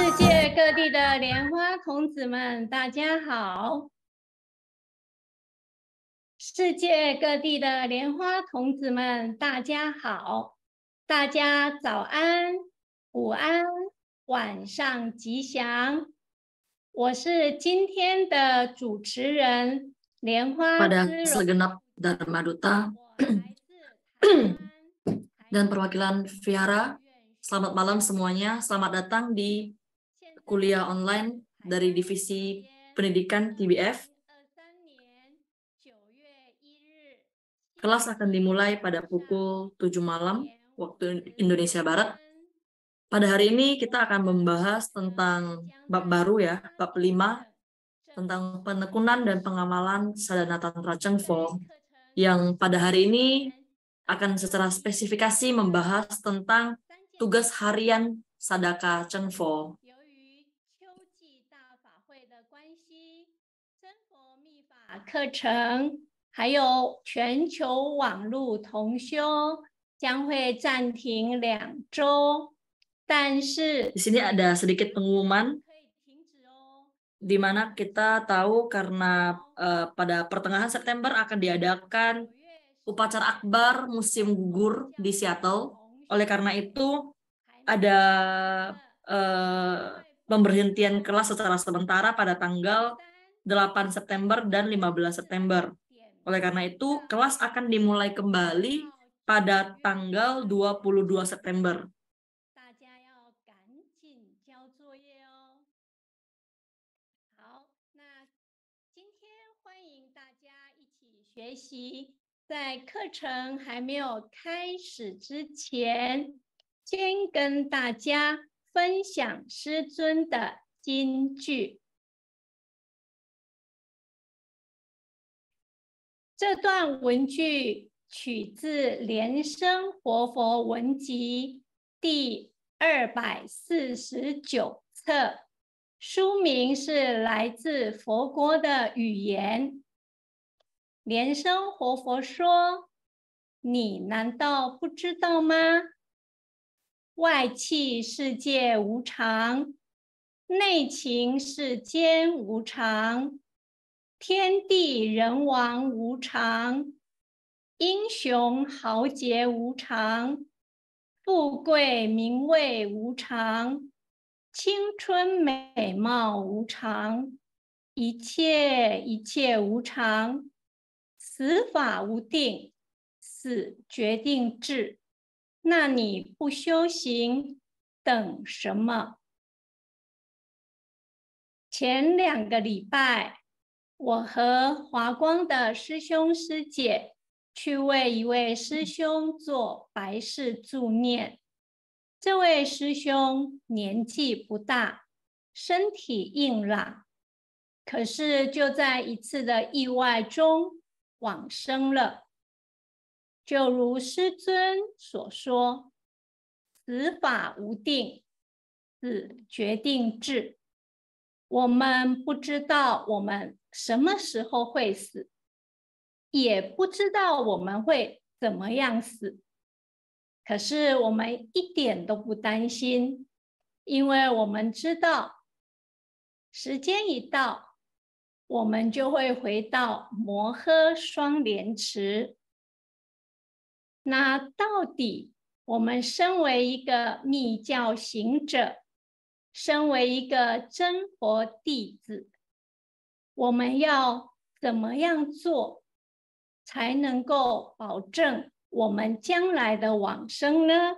世界各地的莲花童子们，大家好！世界各地的莲花童子们，大家好！大家早安、午安、晚上吉祥！我是今天的主持人莲花 Pada 之荣， segenap Dharma Duta 我来自台湾 dan perwakilan Vihara, selamat malam semuanya. Selamat datang di kuliah online dari Divisi Pendidikan TBF. Kelas akan dimulai pada pukul 7 malam waktu Indonesia Barat. Pada hari ini kita akan membahas tentang bab baru ya, bab 5, tentang penekunan dan pengamalan sadhana tantra Cheng-Fo, yang pada hari ini akan secara spesifikasi membahas tentang tugas harian sadaka Cheng-Fo. 课程还有全球网络同修将会暂停2周，但是 Di sini ada sedikit pengumuman di mana kita tahu karena pada pertengahan September akan diadakan upacara akbar musim gugur di Seattle. Oleh karena itu ada pemberhentian kelas secara sementara pada tanggal 8 September dan 15 September. Oleh karena itu kelas akan dimulai kembali pada tanggal 22 September. 大家要赶紧交作业哦。好，那今天欢迎大家一起学习。在课程还没有开始之前，先跟大家分享师尊的金句。这段文句取自《莲生活佛文集》第249册，书名是来自佛国的语言。莲生活佛说：“你难道不知道吗？外气世界无常，内情世间无常，天地人王无常，英雄豪杰无常，富贵名位无常，青春美貌无常，一切一切无常，死法无定，死决定至。那你不修行，等什么？”前2个礼拜，我和华光的师兄师姐去为一位师兄做白事助念。这位师兄年纪不大，身体硬朗，可是就在一次的意外中往生了。就如师尊所说，死法无定，死决定至。我们不知道我们什么时候会死，也不知道我们会怎么样死。可是我们一点都不担心，因为我们知道，时间一到，我们就会回到摩诃双莲池。那到底我们身为一个密教行者，身为一个真佛弟子，我们要怎么样做，才能够保证我们将来的往生呢？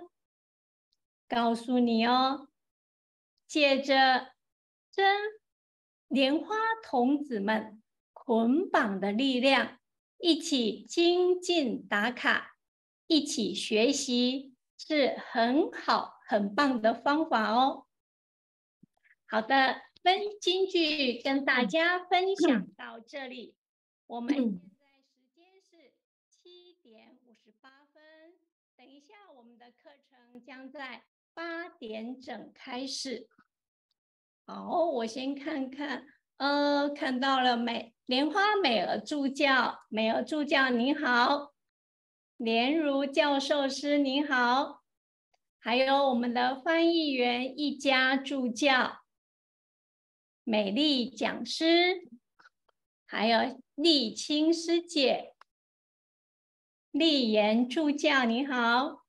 告诉你哦，借着真莲花童子们捆绑的力量，一起精进打卡，一起学习，是很好很棒的方法哦。好的，京剧跟大家分享到这里。我们现在时间是7点58分，等一下我们的课程将在8点整开始。好，我先看看，看到了莲花美儿助教，美儿助教您好，莲如教授师您好，还有我们的翻译员一家助教。美丽讲师，还有丽清师姐、丽妍助教，你好。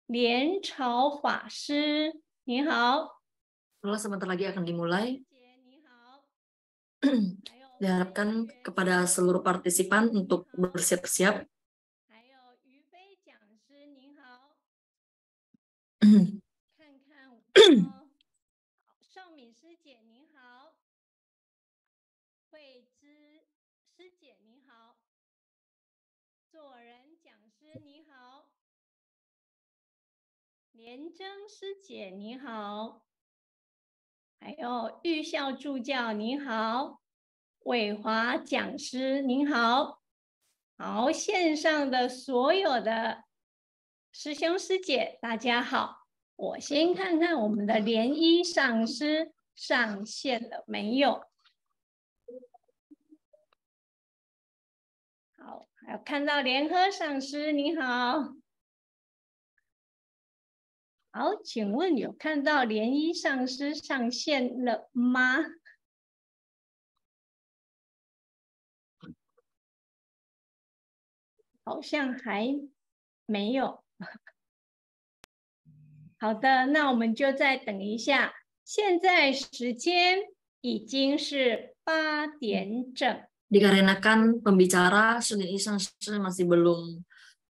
莲朝法师，你好。Kelas sebentar lagi akan dimulai. 你好。Diharapkan kepada seluruh partisipan untuk bersiap-siap. 还有于飞讲师，您好。看看少敏师姐您好，慧芝师姐您好，做人讲师你好，廉珍师姐你好，还有玉校助教您好，伟华讲师您好，好，线上的所有的师兄师姐大家好。我先看看我们的莲衣上师上线了没有？好，还有看到莲和上师，你好。好，请问有看到莲衣上师上线了吗？好像还没有。好的，那我们就再等一下。现在时间已经是8点整。Dikarenakan pembicara Sunin Isang masih belum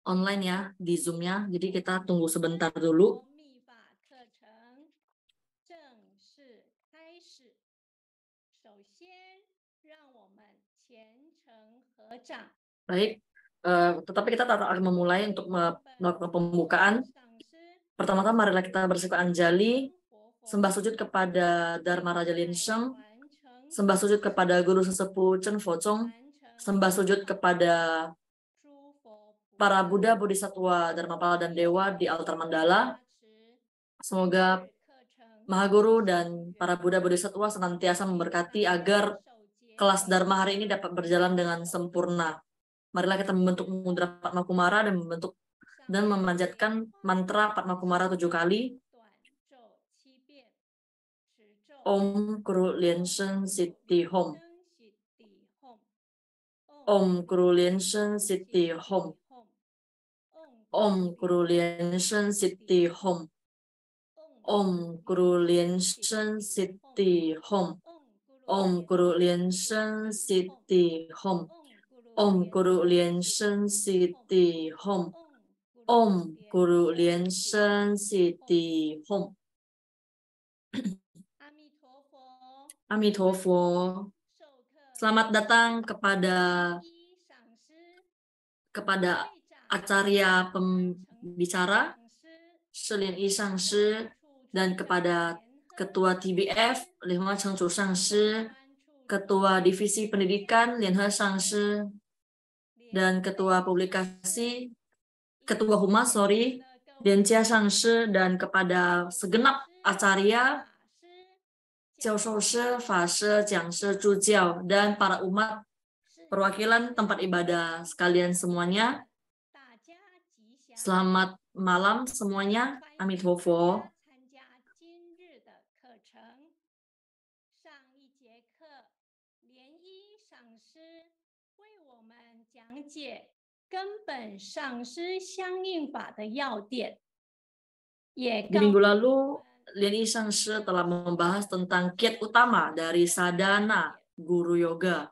online ya di Zoom-nya, jadi kita tunggu sebentar dulu. Baik, tetapi kita tak akan memulai untuk melakukan pembukaan. Pertama-tama marilah kita bersikap anjali, sembah sujud kepada Dharma Raja Linseng, sembah sujud kepada Guru Sesepuh Chen Focong, sembah sujud kepada para Buddha, Bodhisattva, Dharmapala, dan Dewa di altar mandala. Semoga Maha Guru dan para Buddha Bodhisattva senantiasa memberkati agar kelas Dharma hari ini dapat berjalan dengan sempurna. Marilah kita membentuk mudra Padma Kumara dan memanjatkan mantra Padma Kumara 7 kali. Om Kru Lien Shen Siddhi Hom. Om Kru Lien Shen Siddhi Hom. Om Kru Lien Shen Siddhi Hom. Om Kru Lien Shen Siddhi Hom. Om Kru Lien Shen Siddhi Hom. Om Kru Lien Shen Siddhi Hom. Om Kru Lien Shen Siddhi Hom. Amitofo. Selamat datang kepada Acarya Pembicara Shilin Yi Shangshi dan kepada Ketua TBF Lihua Chengchu Shangshi, Ketua Divisi Pendidikan Lian He Shangshi, dan Ketua Publikasi Ketua Humas Lian Jia Shangshi, dan kepada segenap acarya Jiao Shou Shi, Fa Shi, Jiang Shi, Zhu Jiao, dan para umat perwakilan tempat ibadah sekalian semuanya. Selamat malam semuanya. Amitofo. Di minggu lalu, Lian Yi Shangshi telah membahas tentang kiat utama dari sadhana guru yoga.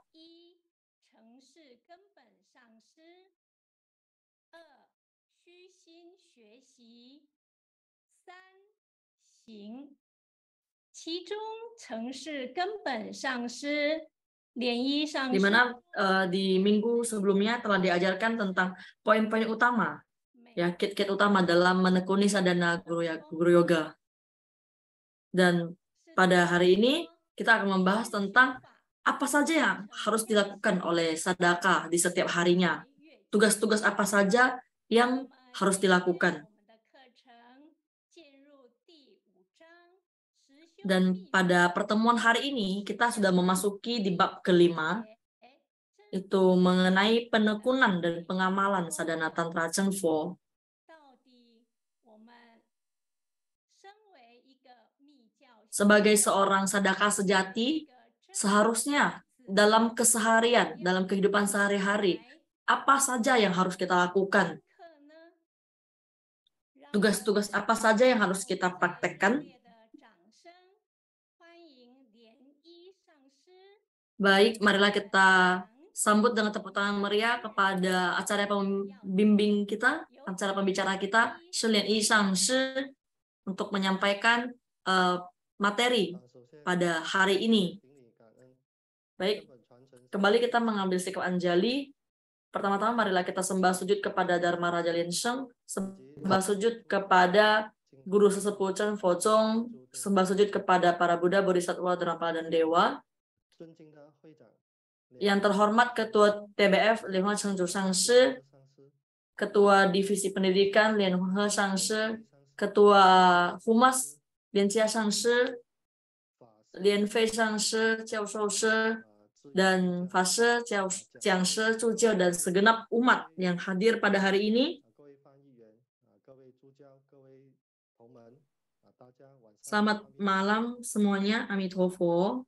Di mana di minggu sebelumnya telah diajarkan tentang poin-poin utama, ya, kiat-kiat utama dalam menekuni sadhana guru yoga. Dan pada hari ini kita akan membahas tentang apa saja yang harus dilakukan oleh sadaka di setiap harinya. Tugas-tugas apa saja yang harus dilakukan. Dan pada pertemuan hari ini kita sudah memasuki di bab kelima, itu mengenai penekunan dan pengamalan sadhana tantra Zhenfo. Sebagai seorang sadaka sejati, seharusnya dalam keseharian, dalam kehidupan sehari-hari, apa saja yang harus kita lakukan? Tugas-tugas apa saja yang harus kita praktekkan? Baik, marilah kita sambut dengan tepuk tangan meriah kepada acara pembimbing kita, acara pembicara kita, Shilin Yi Shangshi, untuk menyampaikan materi pada hari ini. Baik, kembali kita mengambil sikap anjali. Pertama-tama marilah kita sembah sujud kepada Dharma Raja Lin Sheng, sembah sujud kepada Guru Sesepuh Chen Fo Zong, sembah sujud kepada para Buddha, Bodhisattva, Dharma, dan Dewa. Yang terhormat Ketua TBF Lihua Chengchu Shangshi, Ketua Divisi Pendidikan Lian He Shangshi, Ketua Humas Lian Jia Shangshi, Lian Fei Shangshi, Jiao Shou Shi, dan Fa Shi, Jiang Shi, Zhu Jiao, dan segenap umat yang hadir pada hari ini. Selamat malam semuanya. Amitofo.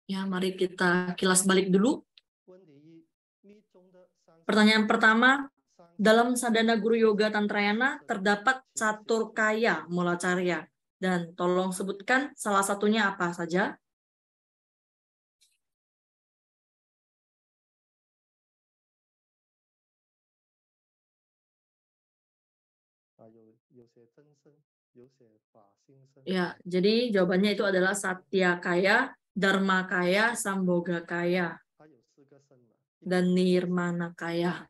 Ya, mari kita kilas balik dulu. Pertanyaan pertama, dalam sadhana guru yoga tantrayana terdapat catur kaya mulacarya, dan tolong sebutkan salah satunya apa saja. Ya, jadi jawabannya itu adalah Satya Kaya, Dharma Kaya, Samboga Kaya, dan Nirmana Kaya.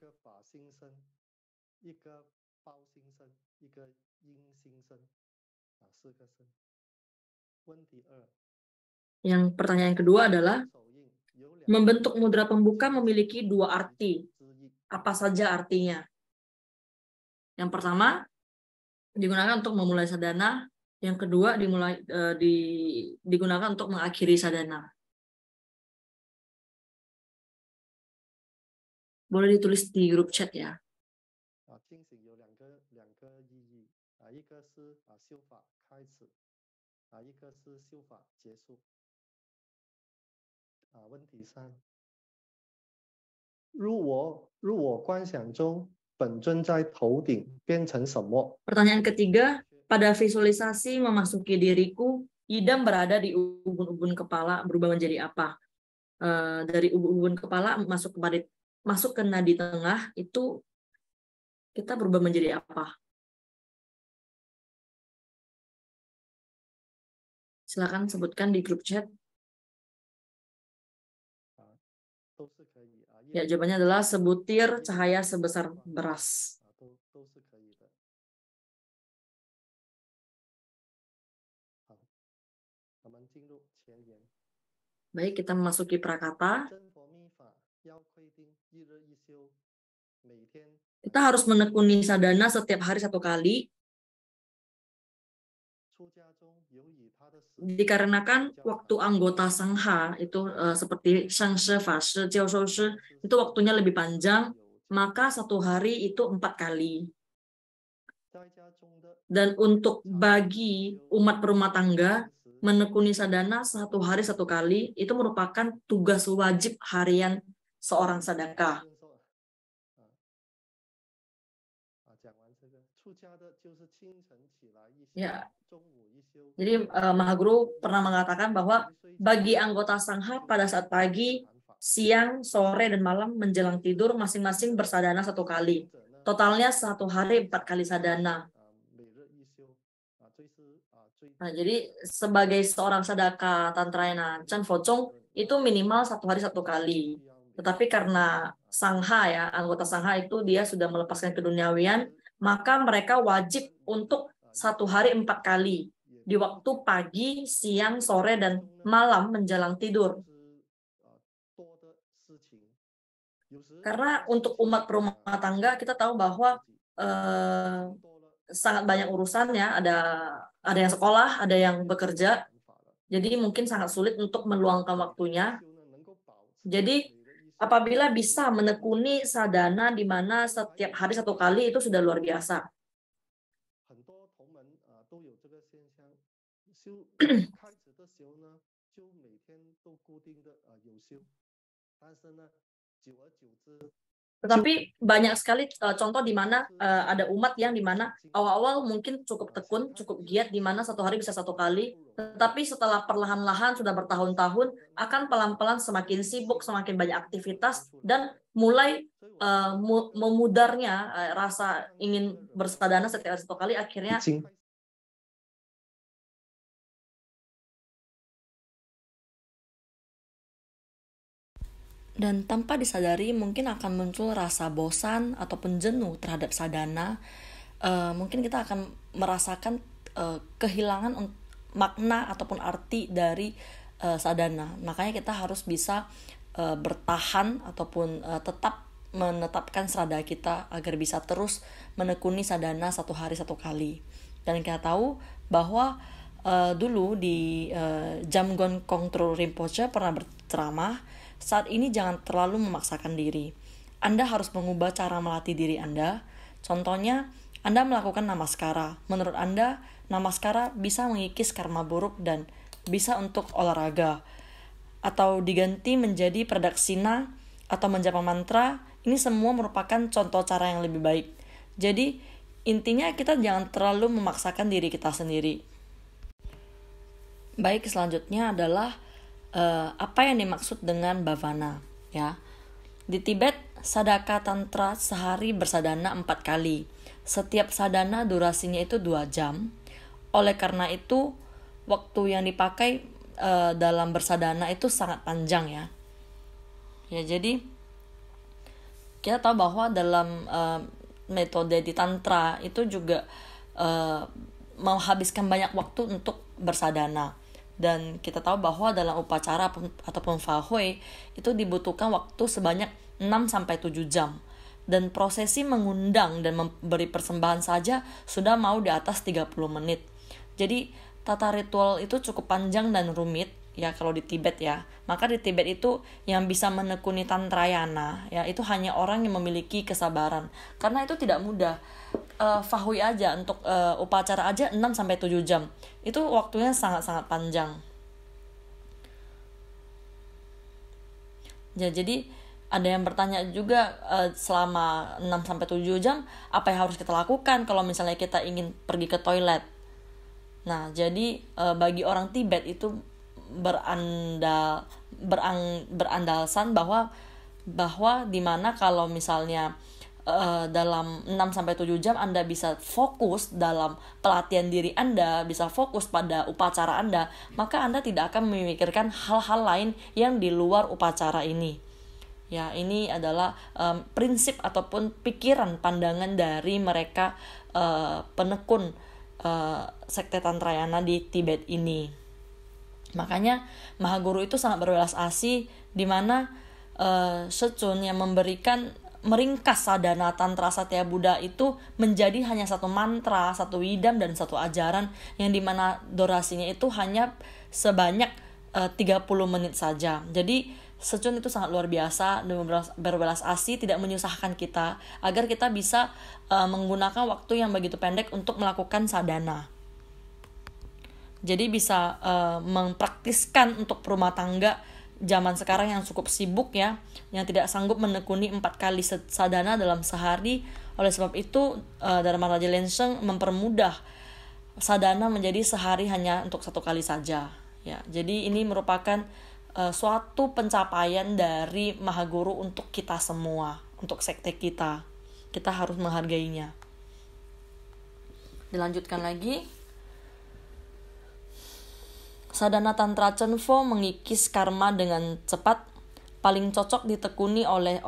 Yang pertanyaan kedua adalah, Membentuk mudra pembuka memiliki dua arti. Apa saja artinya? Yang pertama, digunakan untuk memulai sadhana. Yang kedua, digunakan untuk mengakhiri sadhana. Boleh ditulis di grup chat ya. 进行有两个意义一个是修法开始一个是修法结束问题三入我观想中本尊在头顶变成什么 Pertanyaan ketiga, pada visualisasi memasuki diriku, idam berada di ubun-ubun kepala berubah menjadi apa? Dari ubun-ubun kepala masuk ke nadi tengah, itu kita berubah menjadi apa? Silakan sebutkan di grup chat. Ya, jawabannya adalah sebutir cahaya sebesar beras. Baik, kita memasuki prakata. Kita harus menekuni sadhana setiap hari 1 kali. Dikarenakan waktu anggota sangha itu seperti Shangshi, Fashi, Jiaoshoushi itu waktunya lebih panjang, maka 1 hari itu 4 kali. Dan untuk bagi umat berumah tangga, menekuni sadhana 1 hari 1 kali itu merupakan tugas wajib harian seorang sadaka. Ya. Jadi Mahaguru pernah mengatakan bahwa bagi anggota sangha pada saat pagi, siang, sore, dan malam menjelang tidur masing-masing bersadhana 1 kali. Totalnya 1 hari 4 kali sadhana. Nah, jadi sebagai seorang sadaka Tantrayana Chan Focong itu minimal 1 hari 1 kali. Tetapi karena sangha ya, anggota sangha itu dia sudah melepaskan keduniawian, maka mereka wajib untuk 1 hari 4 kali. Di waktu pagi, siang, sore, dan malam menjelang tidur. Karena untuk umat berumah tangga, kita tahu bahwa sangat banyak urusannya, ada yang sekolah, ada yang bekerja, jadi mungkin sangat sulit untuk meluangkan waktunya. Jadi apabila bisa menekuni sadhana di mana setiap hari 1 kali itu sudah luar biasa. Tetapi banyak sekali contoh di mana ada umat yang di mana awal-awal mungkin cukup tekun, cukup giat di mana 1 hari bisa 1 kali, tetapi setelah perlahan-lahan sudah bertahun-tahun akan pelan-pelan semakin sibuk, semakin banyak aktivitas dan mulai memudarnya rasa ingin bersadhana setiap hari 1 kali, akhirnya dan tanpa disadari mungkin akan muncul rasa bosan ataupun jenuh terhadap sadhana. Mungkin kita akan merasakan kehilangan makna ataupun arti dari sadhana. Makanya kita harus bisa bertahan ataupun tetap menetapkan sadhana kita agar bisa terus menekuni sadhana 1 hari 1 kali. Dan kita tahu bahwa dulu di Jamgon Kongtrul Rinpoche pernah berceramah, saat ini jangan terlalu memaksakan diri. Anda harus mengubah cara melatih diri Anda. Contohnya, Anda melakukan namaskara. Menurut Anda, namaskara bisa mengikis karma buruk dan bisa untuk olahraga. Atau diganti menjadi pradaksina atau menjapa mantra. Ini semua merupakan contoh cara yang lebih baik. Jadi, intinya kita jangan terlalu memaksakan diri kita sendiri. Baik, selanjutnya adalah apa yang dimaksud dengan bhavana ya. Di Tibet sadaka tantra sehari bersadana 4 kali. Setiap sadana durasinya itu 2 jam. Oleh karena itu waktu yang dipakai dalam bersadana itu sangat panjang ya. Ya, jadi kita tahu bahwa dalam metode di tantra itu juga menghabiskan banyak waktu untuk bersadana. Dan kita tahu bahwa dalam upacara ataupun fahui itu dibutuhkan waktu sebanyak 6-7 jam. Dan prosesi mengundang dan memberi persembahan saja sudah mau di atas 30 menit. Jadi tata ritual itu cukup panjang dan rumit ya kalau di Tibet ya. Maka di Tibet itu yang bisa menekuni Tantrayana ya itu hanya orang yang memiliki kesabaran. Karena itu tidak mudah. Fahui aja untuk upacara aja 6-7 jam. Itu waktunya sangat-sangat panjang. Ya, jadi ada yang bertanya juga selama 6-7 jam apa yang harus kita lakukan kalau misalnya kita ingin pergi ke toilet. Nah, jadi bagi orang Tibet itu berandalsan bahwa dimana kalau misalnya dalam 6-7 jam Anda bisa fokus dalam pelatihan diri Anda, bisa fokus pada upacara Anda, maka Anda tidak akan memikirkan hal-hal lain yang di luar upacara ini. Ya, ini adalah prinsip ataupun pikiran pandangan dari mereka penekun sekte Tantrayana di Tibet ini. Makanya Mahaguru itu sangat berwelas asih di mana Shechun yang meringkas sadhana Tantra Satya Buddha itu menjadi hanya satu mantra, satu widam, dan satu ajaran yang dimana durasinya itu hanya sebanyak 30 menit saja. Jadi Shechun itu sangat luar biasa dan berwelas asih, tidak menyusahkan kita agar kita bisa menggunakan waktu yang begitu pendek untuk melakukan sadhana. Jadi bisa mempraktiskan untuk rumah tangga zaman sekarang yang cukup sibuk ya, yang tidak sanggup menekuni 4 kali sadhana dalam sehari. Oleh sebab itu Dharma Raja Lenseng mempermudah sadhana menjadi sehari hanya untuk 1 kali saja ya. Jadi ini merupakan suatu pencapaian dari Mahaguru untuk kita semua, untuk sekte kita. Kita harus menghargainya. Dilanjutkan lagi. Sadhana Tantra Chenpo mengikis karma dengan cepat, paling cocok ditekuni oleh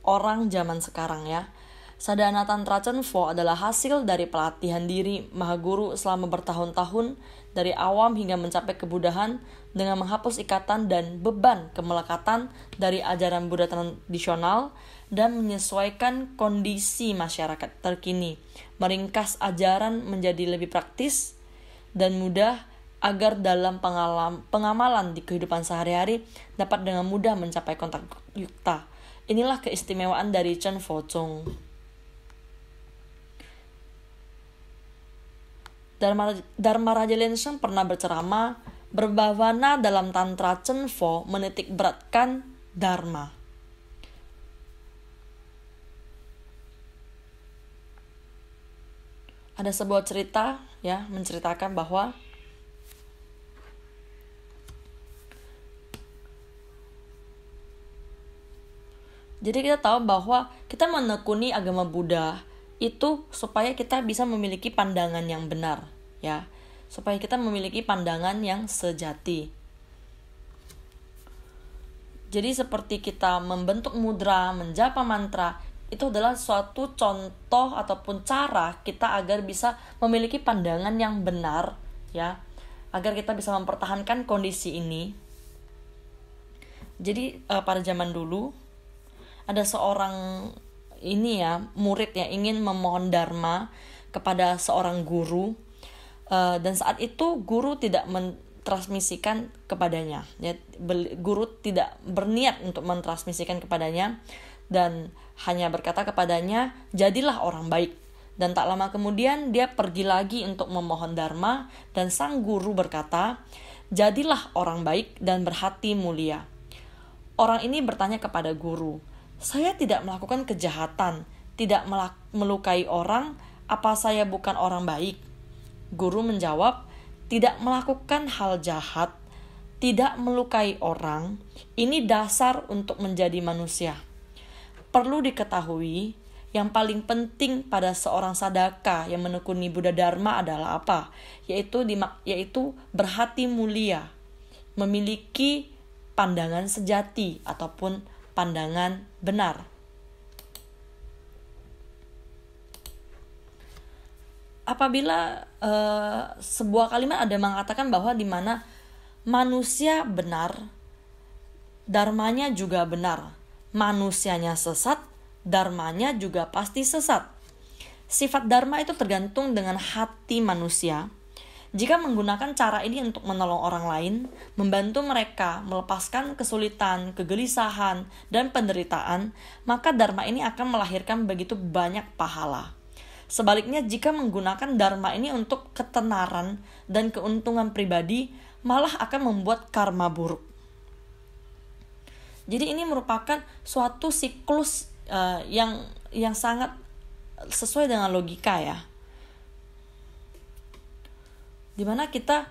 orang zaman sekarang ya. Sadhana Tantra Chenpo adalah hasil dari pelatihan diri Mahaguru selama bertahun-tahun dari awam hingga mencapai kebudahan dengan menghapus ikatan dan beban kemelekatan dari ajaran Buddha tradisional dan menyesuaikan kondisi masyarakat terkini, meringkas ajaran menjadi lebih praktis dan mudah agar dalam pengamalan di kehidupan sehari-hari dapat dengan mudah mencapai kontak yukta. Inilah keistimewaan dari Chenpo Chung. Dharma Raja Lenseng pernah berceramah, berbhavana dalam Tantra Chenpo menitik beratkan Dharma. Ada sebuah cerita ya menceritakan bahwa jadi kita tahu bahwa kita menekuni agama Buddha itu supaya kita bisa memiliki pandangan yang benar, ya. Supaya kita memiliki pandangan yang sejati. Jadi seperti kita membentuk mudra, menjapa mantra, itu adalah suatu contoh ataupun cara kita agar bisa memiliki pandangan yang benar, ya. Agar kita bisa mempertahankan kondisi ini. Jadi pada zaman dulu ada seorang murid yang ingin memohon dharma kepada seorang guru, dan saat itu guru tidak mentransmisikan kepadanya ya, guru tidak berniat untuk mentransmisikan kepadanya dan hanya berkata kepadanya, jadilah orang baik. Dan tak lama kemudian dia pergi lagi untuk memohon dharma dan sang guru berkata, jadilah orang baik dan berhati mulia. Orang ini bertanya kepada guru, saya tidak melakukan kejahatan, tidak melukai orang, apa saya bukan orang baik? Guru menjawab, tidak melakukan hal jahat, tidak melukai orang, ini dasar untuk menjadi manusia. Perlu diketahui, yang paling penting pada seorang sadaka yang menekuni Buddha Dharma adalah apa? Yaitu berhati mulia, memiliki pandangan sejati ataupun pandangan benar. Apabila sebuah kalimat ada mengatakan bahwa di mana Manusia benar, dharmanya juga benar. Manusianya sesat, dharmanya juga pasti sesat. Sifat dharma itu tergantung dengan hati manusia. Jika menggunakan cara ini untuk menolong orang lain, membantu mereka melepaskan kesulitan, kegelisahan, dan penderitaan, maka dharma ini akan melahirkan begitu banyak pahala. Sebaliknya, jika menggunakan dharma ini untuk ketenaran dan keuntungan pribadi, malah akan membuat karma buruk. Jadi ini merupakan suatu siklus yang sangat sesuai dengan logika ya. Dimana kita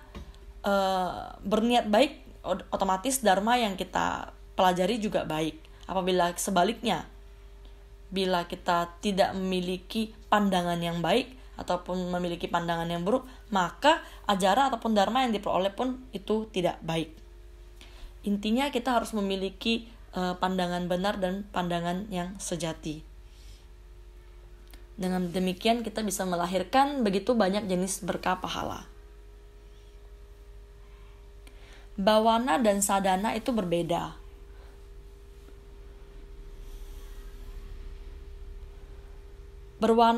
berniat baik, otomatis dharma yang kita pelajari juga baik. Apabila sebaliknya, bila kita tidak memiliki pandangan yang baik ataupun memiliki pandangan yang buruk, maka ajaran ataupun dharma yang diperoleh pun itu tidak baik. Intinya kita harus memiliki pandangan benar dan pandangan yang sejati. Dengan demikian kita bisa melahirkan begitu banyak jenis berkah pahala. Bawana dan sadhana itu berbeda.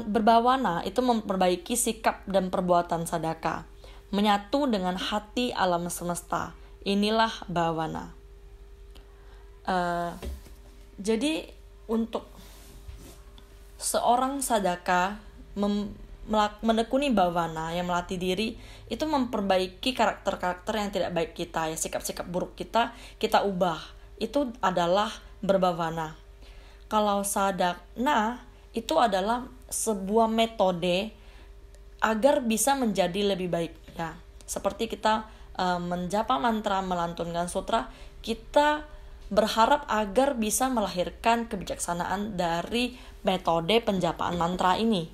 Berbawana itu memperbaiki sikap dan perbuatan sadaka, menyatu dengan hati alam semesta. Inilah bawana. Jadi untuk seorang sadaka menekuni bawana yang melatih diri, itu memperbaiki karakter-karakter yang tidak baik kita, ya, sikap-sikap buruk kita ubah. Itu adalah berbawana. Kalau sadhana itu adalah sebuah metode agar bisa menjadi lebih baik ya. Seperti kita menjapa mantra, melantunkan sutra, kita berharap agar bisa melahirkan kebijaksanaan dari metode penjapaan mantra ini.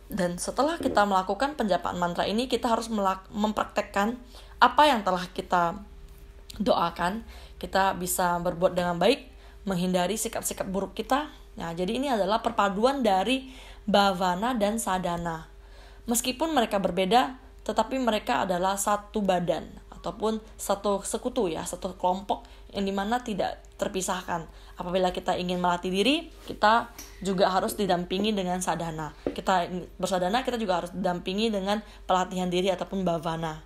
Dan setelah kita melakukan penjapaan mantra ini, kita harus mempraktekkan apa yang telah kita doakan. Kita bisa berbuat dengan baik, menghindari sikap-sikap buruk kita. Nah, jadi ini adalah perpaduan dari bhavana dan sadhana. Meskipun mereka berbeda, tetapi mereka adalah satu badan ataupun satu sekutu ya, satu kelompok yang dimana tidak terpisahkan. Apabila kita ingin melatih diri, kita juga harus didampingi dengan sadhana. Kita bersadhana, kita juga harus didampingi dengan pelatihan diri ataupun bhavana.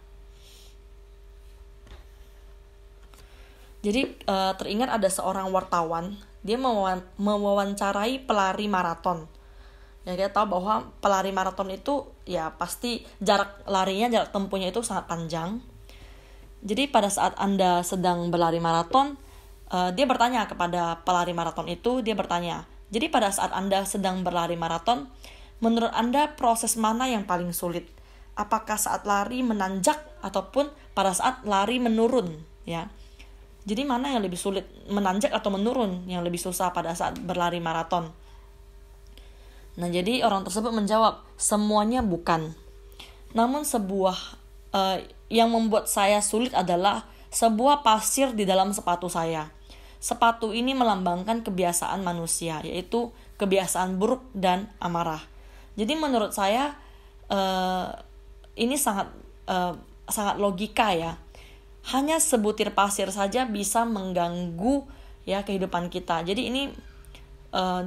Jadi teringat ada seorang wartawan, dia mewawancarai pelari maraton. Ya, kita tahu bahwa pelari maraton itu ya pasti jarak tempuhnya itu sangat panjang. Jadi pada saat Anda sedang berlari maraton, dia bertanya kepada pelari maraton itu, jadi pada saat Anda sedang berlari maraton, menurut Anda proses mana yang paling sulit? Apakah saat lari menanjak ataupun pada saat lari menurun? Ya. Jadi mana yang lebih sulit, menanjak atau menurun yang lebih susah pada saat berlari maraton? Nah, jadi orang tersebut menjawab, semuanya bukan. Namun yang membuat saya sulit adalah sebuah pasir di dalam sepatu saya. Sepatu ini melambangkan kebiasaan manusia, yaitu kebiasaan buruk dan amarah. Jadi menurut saya ini sangat logika ya. Hanya sebutir pasir saja bisa mengganggu ya kehidupan kita. Jadi ini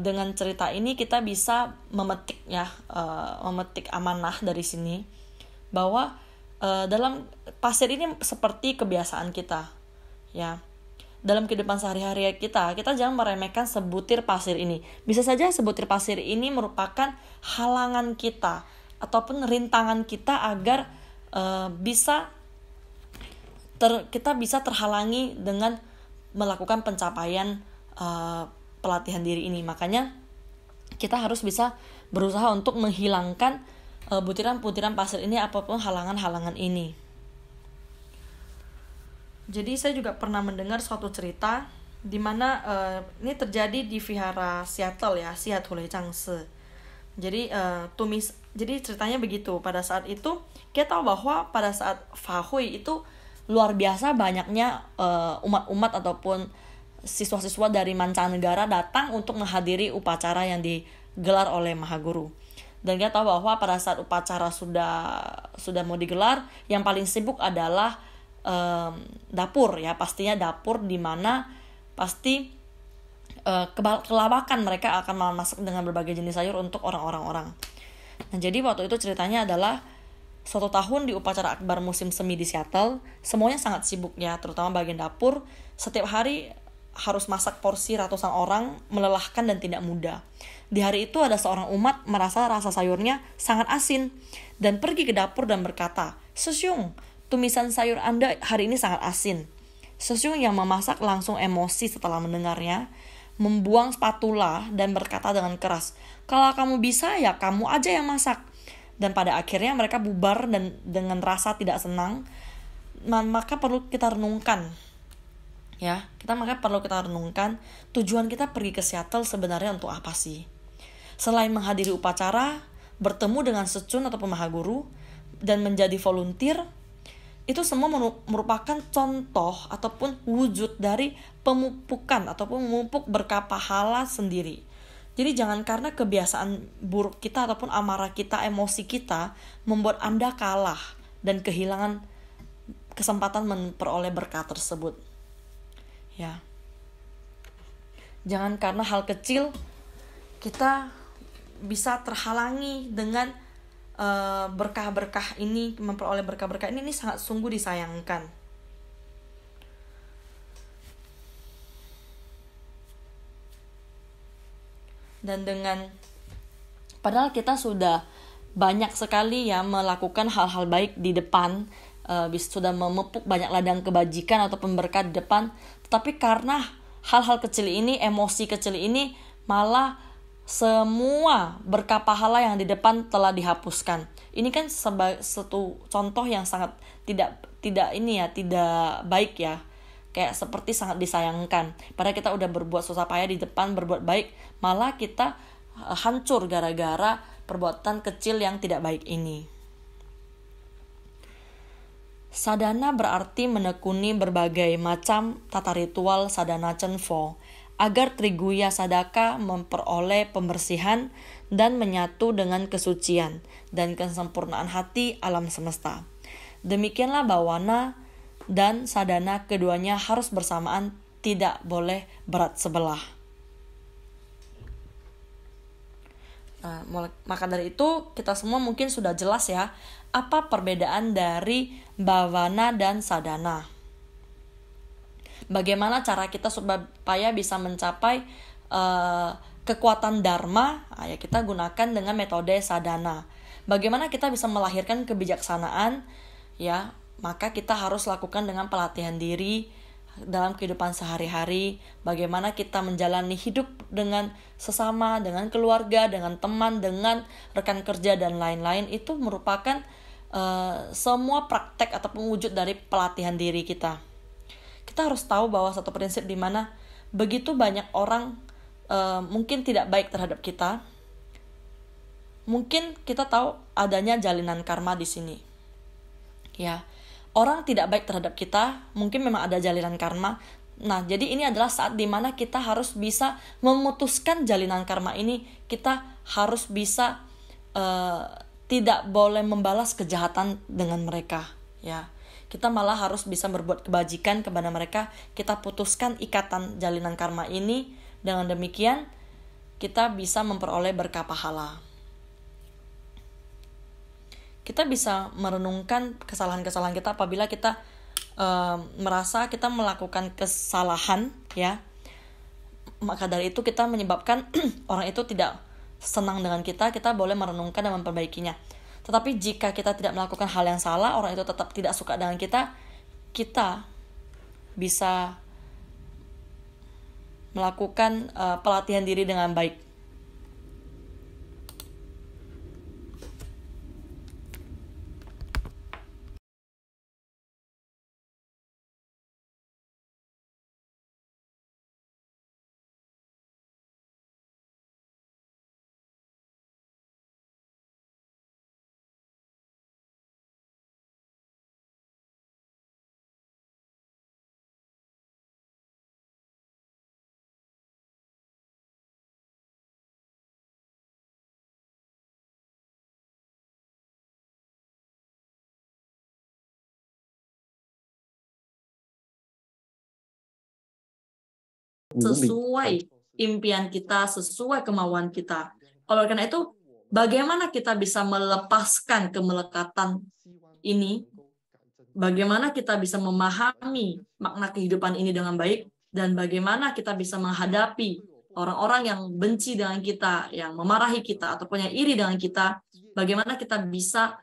dengan cerita ini kita bisa memetik amanah dari sini bahwa dalam pasir ini seperti kebiasaan kita ya. Dalam kehidupan sehari-hari kita jangan meremehkan sebutir pasir ini. Bisa saja sebutir pasir ini merupakan halangan kita ataupun rintangan kita agar kita bisa terhalangi dengan melakukan pencapaian pelatihan diri ini. Makanya kita harus bisa berusaha untuk menghilangkan butiran-butiran pasir ini apapun halangan-halangan ini. Jadi saya juga pernah mendengar suatu cerita di mana ini terjadi di vihara Seattle ya, Seattle Changse. Jadi jadi ceritanya begitu. Pada saat itu kita tahu bahwa pada saat Fahui itu luar biasa banyaknya umat-umat ataupun siswa-siswa dari mancanegara datang untuk menghadiri upacara yang digelar oleh Mahaguru. Dan kita tahu bahwa pada saat upacara sudah mau digelar, yang paling sibuk adalah dapur ya, pastinya dapur di mana pasti kelabakan mereka akan memasak dengan berbagai jenis sayur untuk orang-orang. Nah, jadi waktu itu ceritanya adalah suatu tahun di upacara akbar musim semi di Seattle, semuanya sangat sibuk ya, terutama bagian dapur. Setiap hari harus masak porsi ratusan orang, melelahkan dan tidak mudah. Di hari itu ada seorang umat merasa rasa sayurnya sangat asin dan pergi ke dapur dan berkata, "Sesyung, tumisan sayur Anda hari ini sangat asin." Sesyung yang memasak langsung emosi setelah mendengarnya, membuang spatula dan berkata dengan keras, "Kalau kamu bisa ya kamu aja yang masak." Dan pada akhirnya mereka bubar dan dengan rasa tidak senang. Maka perlu kita renungkan ya, kita renungkan tujuan kita pergi ke Seattle sebenarnya untuk apa sih? Selain menghadiri upacara, bertemu dengan secun atau pemahaguru, dan menjadi volunteer, itu semua merupakan contoh ataupun wujud dari pemupukan ataupun memupuk berkah pahala sendiri. Jadi jangan karena kebiasaan buruk kita ataupun amarah kita, emosi kita membuat Anda kalah dan kehilangan kesempatan memperoleh berkah tersebut. Ya. Jangan karena hal kecil kita bisa terhalangi dengan berkah-berkah ini, memperoleh berkah-berkah ini sangat sungguh disayangkan. Dan padahal kita sudah banyak sekali ya melakukan hal-hal baik di depan, sudah memupuk banyak ladang kebajikan atau berkah di depan, tetapi karena hal-hal kecil ini, emosi kecil ini, malah semua berkah pahala yang di depan telah dihapuskan. Ini kan satu contoh yang sangat tidak baik ya. Kayak seperti sangat disayangkan. Padahal kita udah berbuat susah payah di depan, berbuat baik, malah kita hancur gara-gara perbuatan kecil yang tidak baik ini. Sadhana berarti menekuni berbagai macam tata ritual sadhana Chenpo agar Triguya Sadaka memperoleh pembersihan dan menyatu dengan kesucian dan kesempurnaan hati alam semesta. Demikianlah bawana dan sadhana keduanya harus bersamaan, tidak boleh berat sebelah. Nah, maka dari itu kita semua mungkin sudah jelas ya apa perbedaan dari bhavana dan sadhana. Bagaimana cara kita supaya bisa mencapai kekuatan dharma, ya kita gunakan dengan metode sadhana. Bagaimana kita bisa melahirkan kebijaksanaan, ya maka kita harus lakukan dengan pelatihan diri dalam kehidupan sehari-hari. Bagaimana kita menjalani hidup dengan sesama, dengan keluarga, dengan teman, dengan rekan kerja dan lain-lain, itu merupakan semua praktek ataupun wujud dari pelatihan diri kita. Kita harus tahu bahwa satu prinsip di mana begitu banyak orang mungkin tidak baik terhadap kita, mungkin kita tahu adanya jalinan karma di sini. Ya, orang tidak baik terhadap kita, mungkin memang ada jalinan karma. Nah, jadi ini adalah saat di mana kita harus bisa memutuskan jalinan karma ini. Kita harus bisa tidak boleh membalas kejahatan dengan mereka. Ya. Kita malah harus bisa berbuat kebajikan kepada mereka. Kita putuskan ikatan jalinan karma ini. Dengan demikian kita bisa memperoleh berkah pahala. Kita bisa merenungkan kesalahan-kesalahan kita apabila kita merasa kita melakukan kesalahan, ya. Maka dari itu kita menyebabkan orang itu tidak senang dengan kita boleh merenungkan dan memperbaikinya. Tetapi jika kita tidak melakukan hal yang salah, orang itu tetap tidak suka dengan kita bisa melakukan pelatihan diri dengan baik. sesuai impian kita, sesuai kemauan kita. Oleh karena itu, bagaimana kita bisa melepaskan kemelekatan ini? Bagaimana kita bisa memahami makna kehidupan ini dengan baik, dan bagaimana kita bisa menghadapi orang-orang yang benci dengan kita, yang memarahi kita, ataupun yang iri dengan kita, bagaimana kita bisa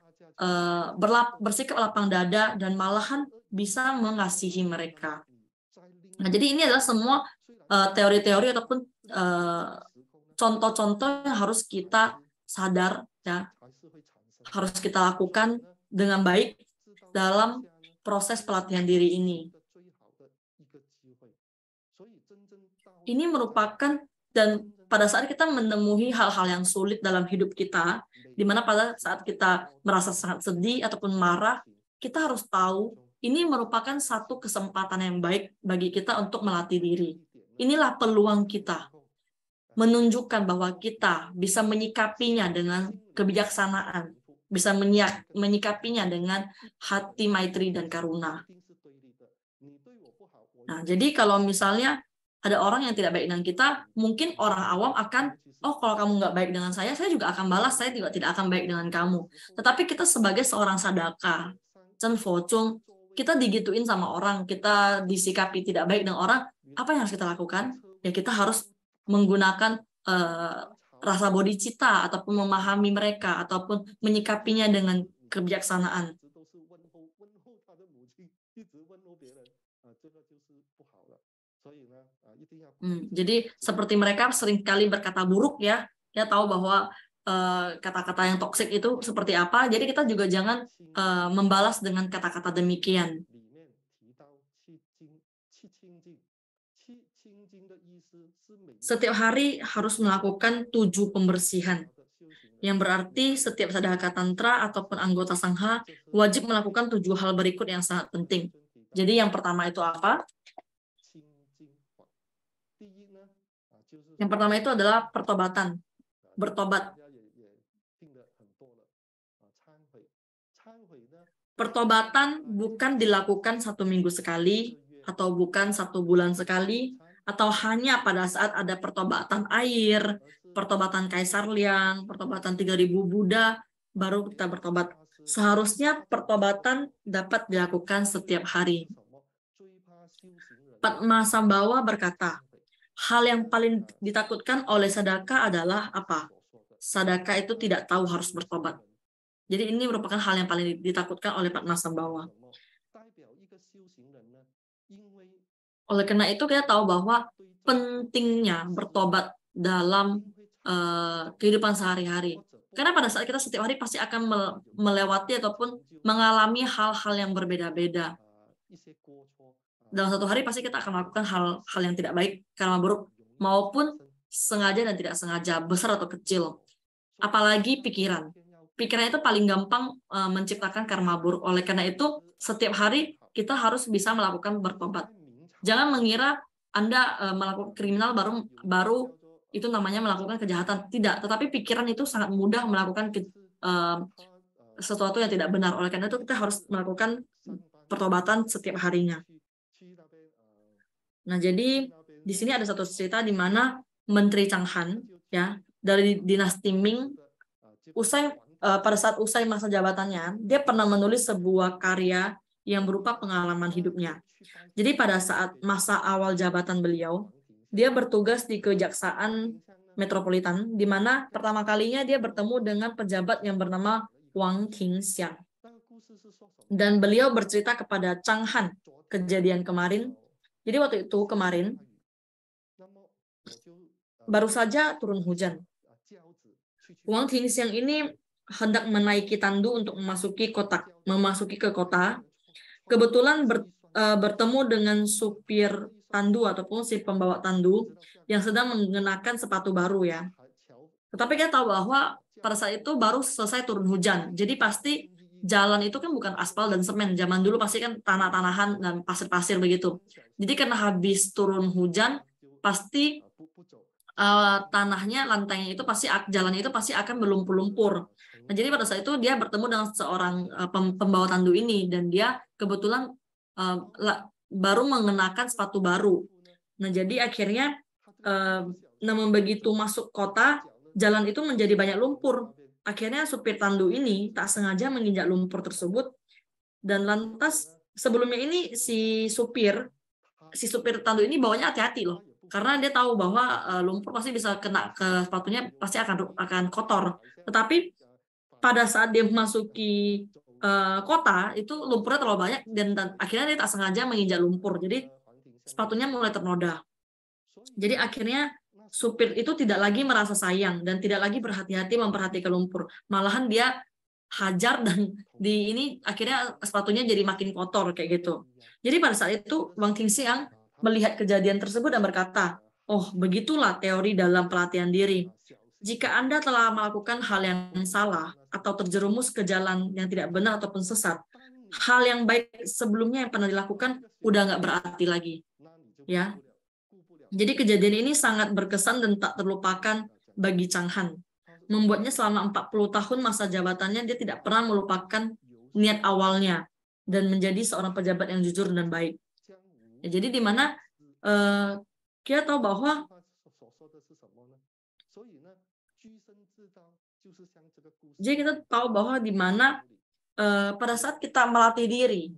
bersikap lapang dada dan malahan bisa mengasihi mereka. Nah, jadi ini adalah semua teori-teori ataupun contoh-contoh yang harus kita sadar, ya, harus kita lakukan dengan baik dalam proses pelatihan diri ini. Ini merupakan, dan pada saat kita menemui hal-hal yang sulit dalam hidup kita, di mana pada saat kita merasa sangat sedih ataupun marah, kita harus tahu ini merupakan satu kesempatan yang baik bagi kita untuk melatih diri. Inilah peluang kita, menunjukkan bahwa kita bisa menyikapinya dengan kebijaksanaan, bisa menyikapinya dengan hati maitri dan karuna. Nah, jadi kalau misalnya ada orang yang tidak baik dengan kita, mungkin orang awam akan, oh kalau kamu nggak baik dengan saya juga akan balas, saya juga tidak akan baik dengan kamu. Tetapi kita sebagai seorang sadaka, kita digituin sama orang, kita disikapi tidak baik dengan orang, apa yang harus kita lakukan? Ya kita harus menggunakan rasa bodhicitta ataupun memahami mereka ataupun menyikapinya dengan kebijaksanaan. Jadi seperti mereka seringkali berkata buruk, ya tahu bahwa kata-kata yang toksik itu seperti apa. Jadi kita juga jangan membalas dengan kata-kata demikian. Setiap hari harus melakukan 7 pembersihan, yang berarti setiap sadaka tantra ataupun anggota sangha wajib melakukan 7 hal berikut yang sangat penting. Jadi yang pertama itu apa? Yang pertama itu adalah pertobatan, bertobat. Pertobatan bukan dilakukan 1 minggu sekali, atau bukan 1 bulan sekali, atau hanya pada saat ada pertobatan air, pertobatan Kaisar Liang, pertobatan 3000 Buddha, baru kita bertobat. Seharusnya pertobatan dapat dilakukan setiap hari. Padmasambhava berkata, hal yang paling ditakutkan oleh sadaka adalah apa? Sadaka itu tidak tahu harus bertobat. Jadi ini merupakan hal yang paling ditakutkan oleh Padmasambhava. Oleh karena itu kita tahu bahwa pentingnya bertobat dalam kehidupan sehari-hari. Karena pada saat kita setiap hari pasti akan melewati ataupun mengalami hal-hal yang berbeda-beda. Dalam satu hari pasti kita akan melakukan hal-hal yang tidak baik, karma buruk, maupun sengaja dan tidak sengaja, besar atau kecil. Apalagi pikiran. Pikiran itu paling gampang menciptakan karma buruk. Oleh karena itu, setiap hari kita harus bisa melakukan bertobat. Jangan mengira Anda melakukan kriminal baru itu namanya melakukan kejahatan. Tidak, tetapi pikiran itu sangat mudah melakukan sesuatu yang tidak benar. Oleh karena itu kita harus melakukan pertobatan setiap harinya. Nah, jadi di sini ada satu cerita di mana Menteri Changhan, ya, dari dinasti Ming, pada saat usai masa jabatannya, dia pernah menulis sebuah karya yang berupa pengalaman hidupnya. Jadi pada saat masa awal jabatan beliau, dia bertugas di Kejaksaan Metropolitan, di mana pertama kalinya dia bertemu dengan pejabat yang bernama Wang Qingxiang. Dan beliau bercerita kepada Changhan kejadian kemarin. Jadi waktu itu kemarin, baru saja turun hujan. Wang Qingxiang ini hendak menaiki tandu untuk memasuki ke kota. Kebetulan bertemu dengan supir tandu ataupun si pembawa tandu yang sedang mengenakan sepatu baru, ya. Tetapi kita tahu bahwa pada saat itu baru selesai turun hujan. Jadi pasti jalan itu kan bukan aspal dan semen. Zaman dulu pasti kan tanah-tanahan dan pasir-pasir begitu. Jadi karena habis turun hujan, pasti tanahnya, lantainya itu pasti, jalannya itu pasti akan berlumpur-lumpur. Nah, jadi pada saat itu dia bertemu dengan seorang pembawa tandu ini, dan dia kebetulan baru mengenakan sepatu baru. Nah, jadi akhirnya namun begitu masuk kota, jalan itu menjadi banyak lumpur. Akhirnya supir tandu ini tak sengaja menginjak lumpur tersebut, dan lantas sebelumnya ini si supir tandu ini bawanya hati-hati loh, karena dia tahu bahwa lumpur pasti bisa kena ke sepatunya, pasti akan kotor. Tetapi pada saat dia memasuki kota itu lumpurnya terlalu banyak, dan akhirnya dia tak sengaja menginjak lumpur, jadi sepatunya mulai ternoda. Jadi akhirnya supir itu tidak lagi merasa sayang dan tidak lagi berhati-hati memperhatikan lumpur, malahan dia hajar, dan di ini akhirnya sepatunya jadi makin kotor kayak gitu. Jadi pada saat itu Wang Qingxiang melihat kejadian tersebut dan berkata, oh begitulah teori dalam pelatihan diri. Jika Anda telah melakukan hal yang salah atau terjerumus ke jalan yang tidak benar ataupun sesat, hal yang baik sebelumnya yang pernah dilakukan udah nggak berarti lagi. Ya, jadi kejadian ini sangat berkesan dan tak terlupakan bagi Chang Han. Membuatnya selama 40 tahun masa jabatannya dia tidak pernah melupakan niat awalnya dan menjadi seorang pejabat yang jujur dan baik. Ya, jadi di mana kita tahu bahwa di mana pada saat kita melatih diri,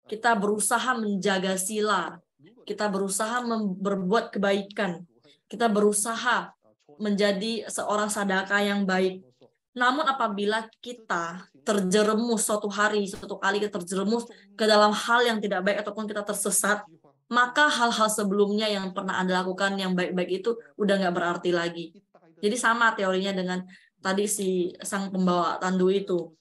kita berusaha menjaga sila, kita berusaha berbuat kebaikan, kita berusaha menjadi seorang sadaka yang baik. Namun apabila kita terjerumus suatu kali kita terjerumus ke dalam hal yang tidak baik ataupun kita tersesat, maka hal-hal sebelumnya yang pernah Anda lakukan yang baik-baik itu udah nggak berarti lagi. Jadi sama teorinya dengan tadi si sang pembawa tandu itu.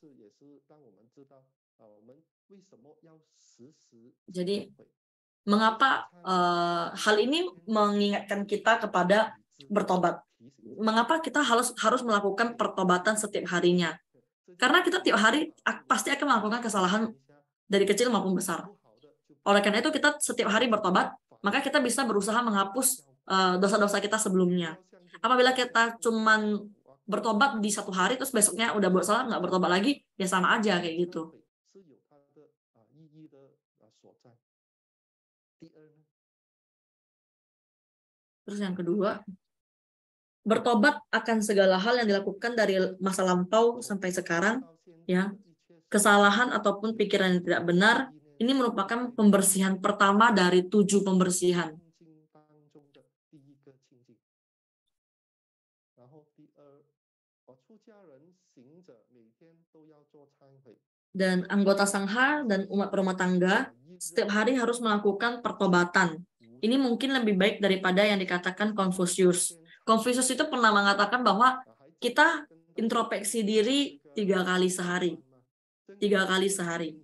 Jadi mengapa hal ini mengingatkan kita kepada bertobat? Mengapa kita harus melakukan pertobatan setiap harinya? Karena kita tiap hari pasti akan melakukan kesalahan dari kecil maupun besar. Oleh karena itu kita setiap hari bertobat, maka kita bisa berusaha menghapus dosa-dosa kita sebelumnya. Apabila kita cuman bertobat di satu hari, terus besoknya udah buat salah, nggak bertobat lagi, ya sama aja kayak gitu. Terus yang kedua, bertobat akan segala hal yang dilakukan dari masa lampau sampai sekarang, ya. Kesalahan ataupun pikiran yang tidak benar, ini merupakan pembersihan pertama dari 7 pembersihan. Dan anggota sangha dan umat berumah tangga setiap hari harus melakukan pertobatan. Ini mungkin lebih baik daripada yang dikatakan Konfusius. Konfusius itu pernah mengatakan bahwa kita introspeksi diri 3 kali sehari. 3 kali sehari.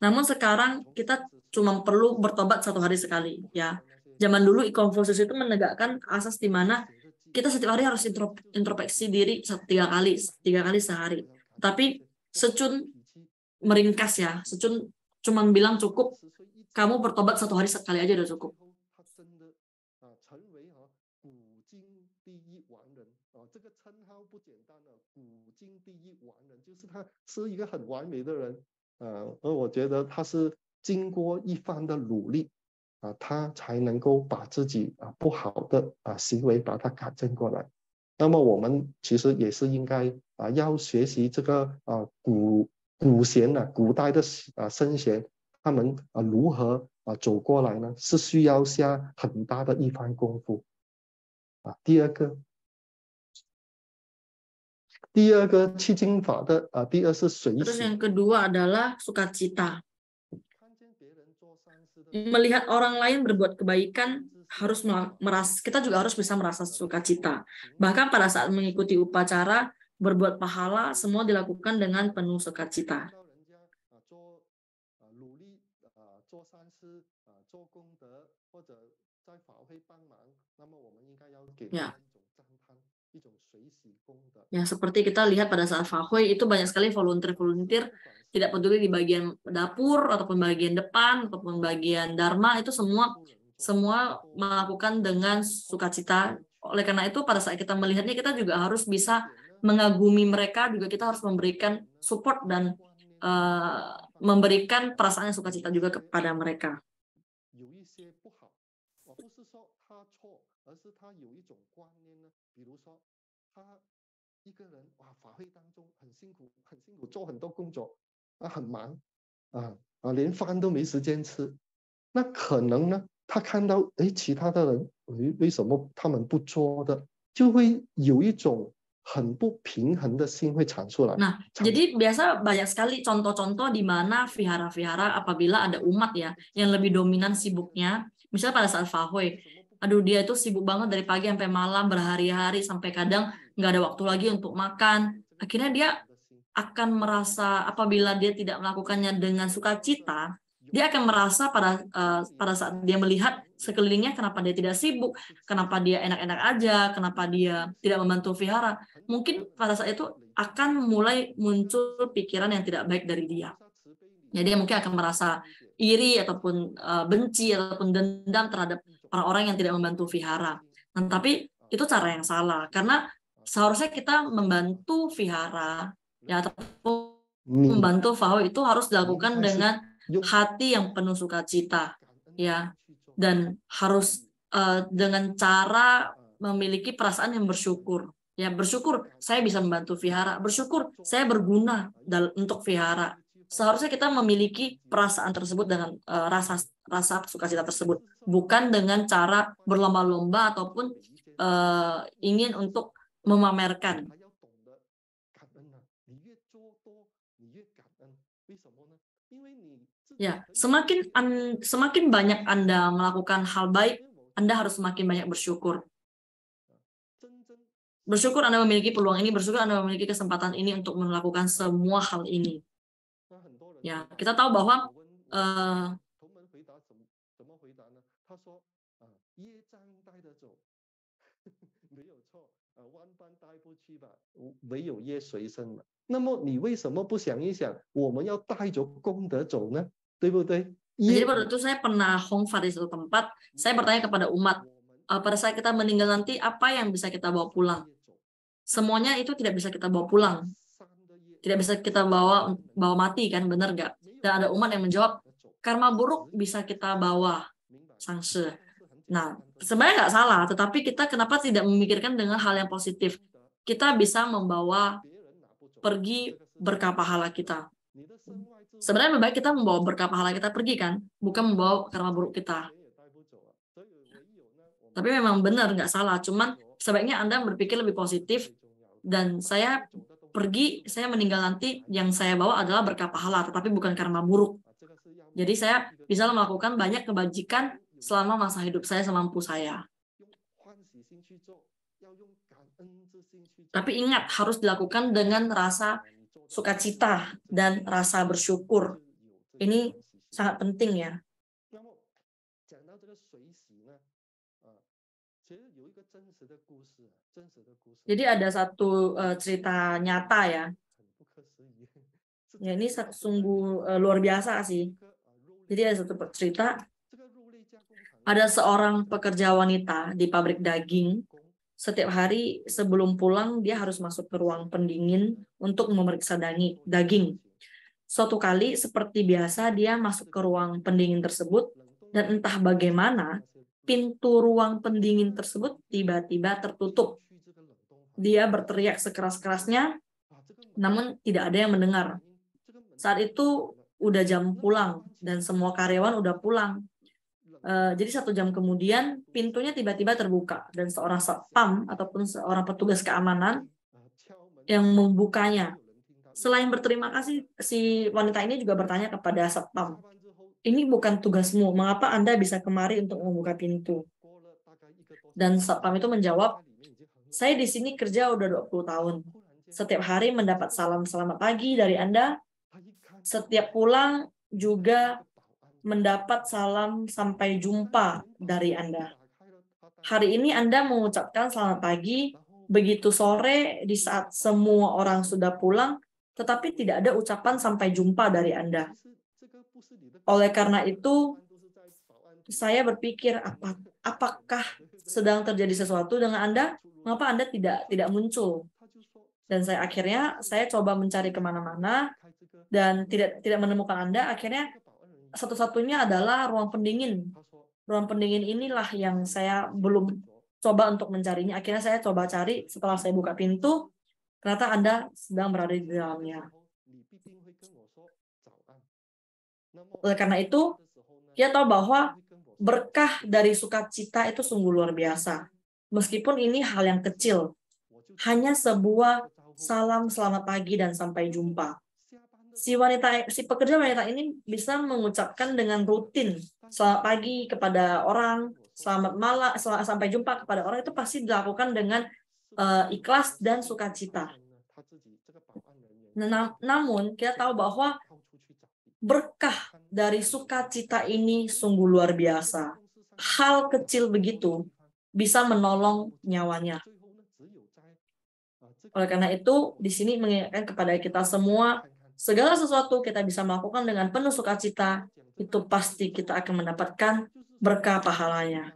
Namun sekarang kita cuma perlu bertobat 1 hari sekali. Ya, zaman dulu Konfusius itu menegakkan asas di mana kita setiap hari harus introspeksi diri 3 kali sehari. Tapi Secun meringkas ya, Secun cuma bilang cukup kamu bertobat 1 hari sekali aja udah cukup. Terus yang kedua adalah sukacita. Melihat orang lain berbuat kebaikan, kita juga harus bisa merasa sukacita. Bahkan pada saat mengikuti upacara, berbuat pahala, semua dilakukan dengan penuh sukacita. Ya, seperti kita lihat pada saat Fahui itu banyak sekali volunteer, tidak peduli di bagian dapur ataupun bagian depan ataupun bagian dharma, itu semua melakukan dengan sukacita. Oleh karena itu pada saat kita melihatnya, kita juga harus bisa mengagumi mereka, juga kita harus memberikan support dan memberikan perasaan sukacita juga kepada mereka. 他错，而是他有一种观念呢，比如说他一个人法会当中很辛苦，很辛苦做很多工作，很忙，连饭都没时间吃。那可能呢，他看到其他的人，为什么他们不做的，就会有一种很不平衡的心会产出来。 Nah, jadi biasa banyak sekali contoh-contoh di mana vihara-vihara apabila ada umat ya yang lebih dominan sibuknya, misalnya pada saat Fahoy, aduh dia itu sibuk banget dari pagi sampai malam berhari-hari sampai kadang nggak ada waktu lagi untuk makan. Akhirnya dia akan merasa apabila dia tidak melakukannya dengan sukacita, dia akan merasa pada saat dia melihat sekelilingnya kenapa dia tidak sibuk, kenapa dia enak-enak aja, kenapa dia tidak membantu vihara. Mungkin pada saat itu akan mulai muncul pikiran yang tidak baik dari dia. Jadi dia mungkin akan merasa iri ataupun benci ataupun dendam terhadap orang-orang yang tidak membantu vihara. Nah, tapi itu cara yang salah karena seharusnya kita membantu vihara ya ataupun membantu Faho itu harus dilakukan dengan hati yang penuh sukacita ya, dan harus dengan cara memiliki perasaan yang bersyukur. Ya, bersyukur saya bisa membantu vihara, bersyukur saya berguna untuk vihara. Seharusnya kita memiliki perasaan tersebut dengan rasa sukacita tersebut, bukan dengan cara berlomba-lomba ataupun ingin untuk memamerkan. Ya, semakin banyak Anda melakukan hal baik, Anda harus semakin banyak bersyukur. Bersyukur Anda memiliki peluang ini, bersyukur Anda memiliki kesempatan ini untuk melakukan semua hal ini. Ya, kita tahu bahwa jadi pada itu saya pernah khongfa di suatu tempat, saya bertanya kepada umat, pada saat kita meninggal nanti apa yang bisa kita bawa pulang? Semuanya itu tidak bisa kita bawa pulang, tidak bisa kita bawa mati kan, benar gak? Dan ada umat yang menjawab, karma buruk bisa kita bawa sangse. Nah, sebenarnya nggak salah, tetapi kita kenapa tidak memikirkan dengan hal yang positif? Kita bisa membawa pergi berkah pahala kita. Sebenarnya lebih baik kita membawa berkah pahala kita pergi kan, bukan membawa karma buruk kita. Tapi memang benar, nggak salah. Cuman sebaiknya Anda berpikir lebih positif, dan saya pergi, saya meninggal nanti, yang saya bawa adalah berkah pahala, tetapi bukan karma buruk. Jadi saya bisa melakukan banyak kebajikan selama masa hidup saya semampu saya. Tapi ingat, harus dilakukan dengan rasa sukacita dan rasa bersyukur. Ini sangat penting ya. Jadi ada satu cerita nyata ya. Ya ini sungguh luar biasa sih. Jadi ada satu cerita, ada seorang pekerja wanita di pabrik daging. Setiap hari sebelum pulang dia harus masuk ke ruang pendingin untuk memeriksa daging. Suatu kali seperti biasa dia masuk ke ruang pendingin tersebut dan entah bagaimana pintu ruang pendingin tersebut tiba-tiba tertutup. Dia berteriak sekeras-kerasnya, namun tidak ada yang mendengar. Saat itu udah jam pulang dan semua karyawan udah pulang. Jadi 1 jam kemudian pintunya tiba-tiba terbuka dan seorang satpam ataupun seorang petugas keamanan yang membukanya. Selain berterima kasih, si wanita ini juga bertanya kepada satpam, ini bukan tugasmu, mengapa Anda bisa kemari untuk membuka pintu? Dan satpam itu menjawab, saya di sini kerja udah 20 tahun. Setiap hari mendapat salam selamat pagi dari Anda. Setiap pulang juga mendapat salam sampai jumpa dari Anda. Hari ini Anda mengucapkan selamat pagi, begitu sore di saat semua orang sudah pulang, tetapi tidak ada ucapan sampai jumpa dari Anda. Oleh karena itu, saya berpikir, apakah sedang terjadi sesuatu dengan Anda? Mengapa Anda tidak muncul? Dan akhirnya saya coba mencari kemana-mana dan tidak menemukan Anda. Akhirnya satu-satunya adalah ruang pendingin. ruang pendingin inilah yang saya belum coba untuk mencarinya. Akhirnya saya coba cari, setelah saya buka pintu, ternyata Anda sedang berada di dalamnya. Oleh karena itu, kita tahu bahwa berkah dari sukacita itu sungguh luar biasa. Meskipun ini hal yang kecil, hanya sebuah salam selamat pagi dan sampai jumpa. Si pekerja wanita ini bisa mengucapkan dengan rutin selamat pagi kepada orang, selamat malam, sampai jumpa kepada orang, itu pasti dilakukan dengan ikhlas dan sukacita. Namun kita tahu bahwa berkah dari sukacita ini sungguh luar biasa. Hal kecil begitu bisa menolong nyawanya. Oleh karena itu, di sini mengingatkan kepada kita semua, segala sesuatu kita bisa melakukan dengan penuh sukacita, itu pasti kita akan mendapatkan berkah pahalanya.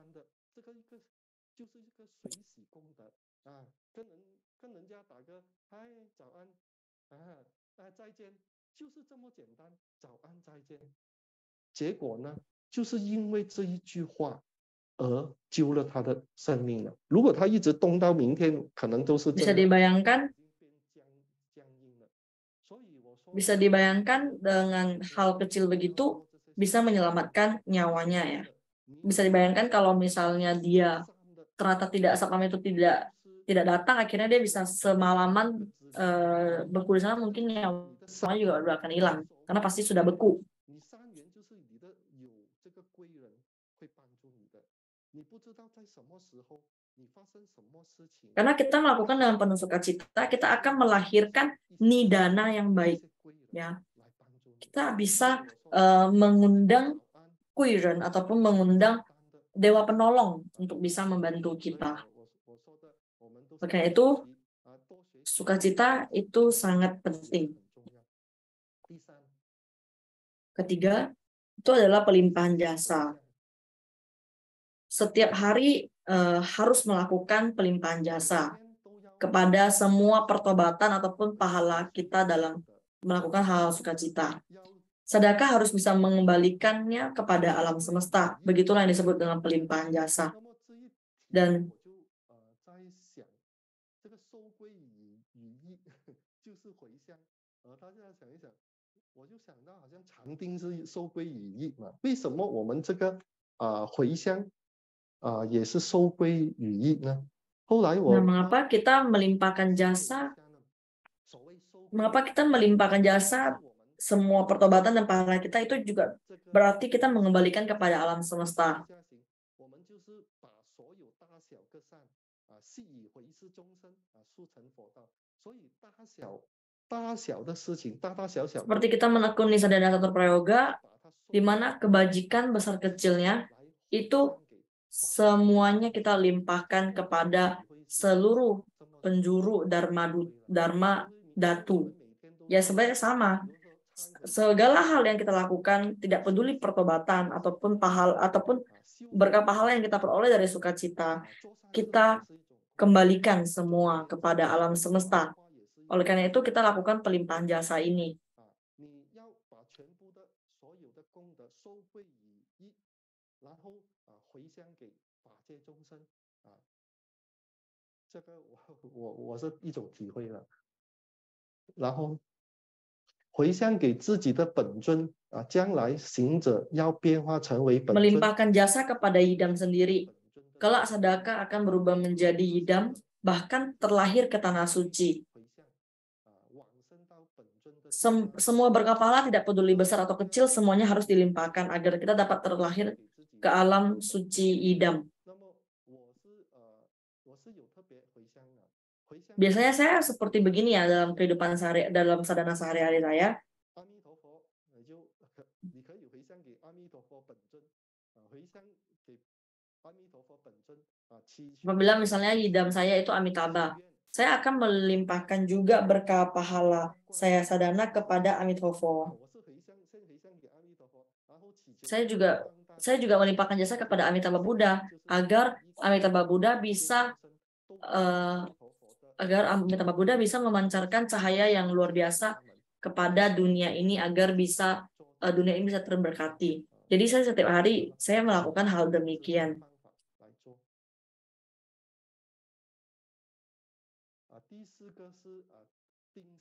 Bisa dibayangkan dengan hal kecil begitu bisa menyelamatkan nyawanya ya. Bisa dibayangkan kalau misalnya dia ternyata satpam itu tidak datang, akhirnya dia bisa semalaman beku di sana, mungkin nyawanya juga udah akan hilang karena pasti sudah beku. Karena kita melakukan dengan penuh sukacita, kita akan melahirkan nidana yang baik. Ya, kita bisa mengundang kuiren ataupun mengundang dewa penolong untuk bisa membantu kita. Maka itu sukacita itu sangat penting. Ketiga, itu adalah pelimpahan jasa. Setiap hari harus melakukan pelimpahan jasa kepada semua pertobatan ataupun pahala kita dalam melakukan hal sukacita. Sedekah harus bisa mengembalikannya kepada alam semesta. Begitulah yang disebut dengan pelimpahan jasa. Dan mengapa kita melimpahkan jasa? Mengapa kita melimpahkan jasa semua pertobatan dan pahala kita, itu juga berarti kita mengembalikan kepada alam semesta. Seperti kita menekuni sadhana catur prayoga, di mana kebajikan besar kecilnya itu semuanya kita limpahkan kepada seluruh penjuru dharma datu. Ya sebenarnya sama. Segala hal yang kita lakukan, tidak peduli pertobatan ataupun pahala ataupun berkah pahala yang kita peroleh dari sukacita, kita kembalikan semua kepada alam semesta. Oleh karena itu kita lakukan pelimpahan jasa ini. Melimpahkan jasa kepada yidam sendiri. Kelak sedekah akan berubah menjadi yidam, bahkan terlahir ke tanah suci. Semua berkah pahala, tidak peduli besar atau kecil, semuanya harus dilimpahkan agar kita dapat terlahir ke alam suci yidam. Biasanya saya seperti begini ya dalam kehidupan dalam sadhana sehari-hari saya. Apabila misalnya yidam saya itu Amitabha, saya akan melimpahkan juga berkah pahala saya sadhana kepada Amitabha. Saya juga melimpahkan jasa kepada Amitabha Buddha agar Amitabha Buddha bisa memancarkan cahaya yang luar biasa kepada dunia ini agar dunia ini bisa terberkati. Jadi saya setiap hari saya melakukan hal demikian.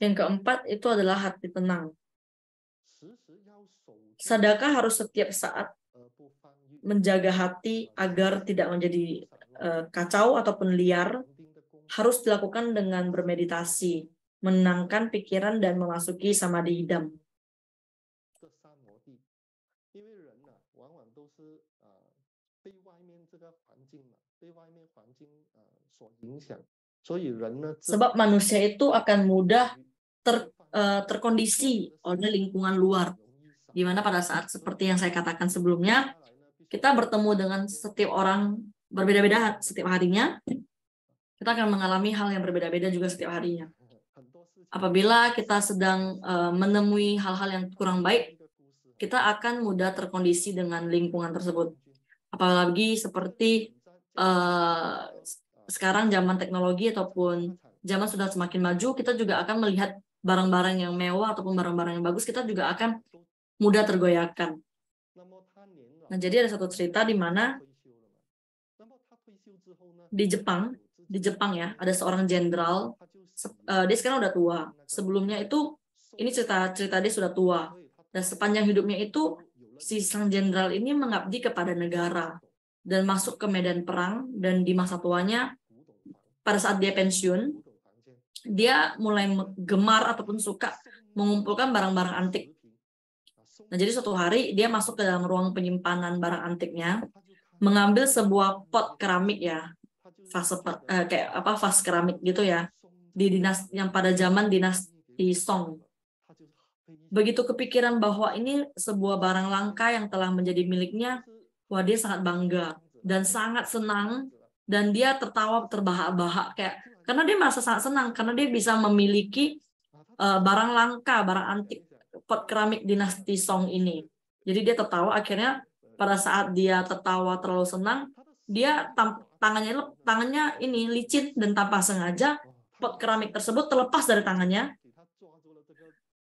Yang keempat itu adalah hati tenang. Sedekah harus setiap saat menjaga hati agar tidak menjadi kacau ataupun liar, harus dilakukan dengan bermeditasi, menenangkan pikiran dan memasuki samadhi idam. Sebab manusia itu akan mudah terkondisi oleh lingkungan luar, di mana pada saat seperti yang saya katakan sebelumnya, kita bertemu dengan setiap orang berbeda-beda setiap harinya, kita akan mengalami hal yang berbeda-beda juga setiap harinya. Apabila kita sedang menemui hal-hal yang kurang baik, kita akan mudah terkondisi dengan lingkungan tersebut. Apalagi seperti sekarang zaman teknologi ataupun zaman sudah semakin maju, kita juga akan melihat barang-barang yang mewah ataupun barang-barang yang bagus, kita juga akan mudah tergoyahkan. Nah, jadi ada satu cerita di mana di Jepang ya, ada seorang jenderal, dia sekarang udah tua. Sebelumnya itu, ini cerita dia sudah tua. Dan sepanjang hidupnya itu, si sang jenderal ini mengabdi kepada negara dan masuk ke medan perang, dan di masa tuanya, pada saat dia pensiun, dia mulai gemar ataupun suka mengumpulkan barang-barang antik. Nah, jadi suatu hari dia masuk ke dalam ruang penyimpanan barang antiknya, mengambil sebuah pot keramik ya, vas keramik gitu ya, di yang pada zaman dinasti Song. Begitu kepikiran bahwa ini sebuah barang langka yang telah menjadi miliknya, wah, dia sangat bangga dan sangat senang, dan dia tertawa terbahak-bahak karena dia merasa sangat senang karena dia bisa memiliki barang langka, barang antik, pot keramik dinasti Song ini. Jadi dia tertawa, akhirnya pada saat dia tertawa terlalu senang, dia tangannya ini licin, dan tanpa sengaja pot keramik tersebut terlepas dari tangannya,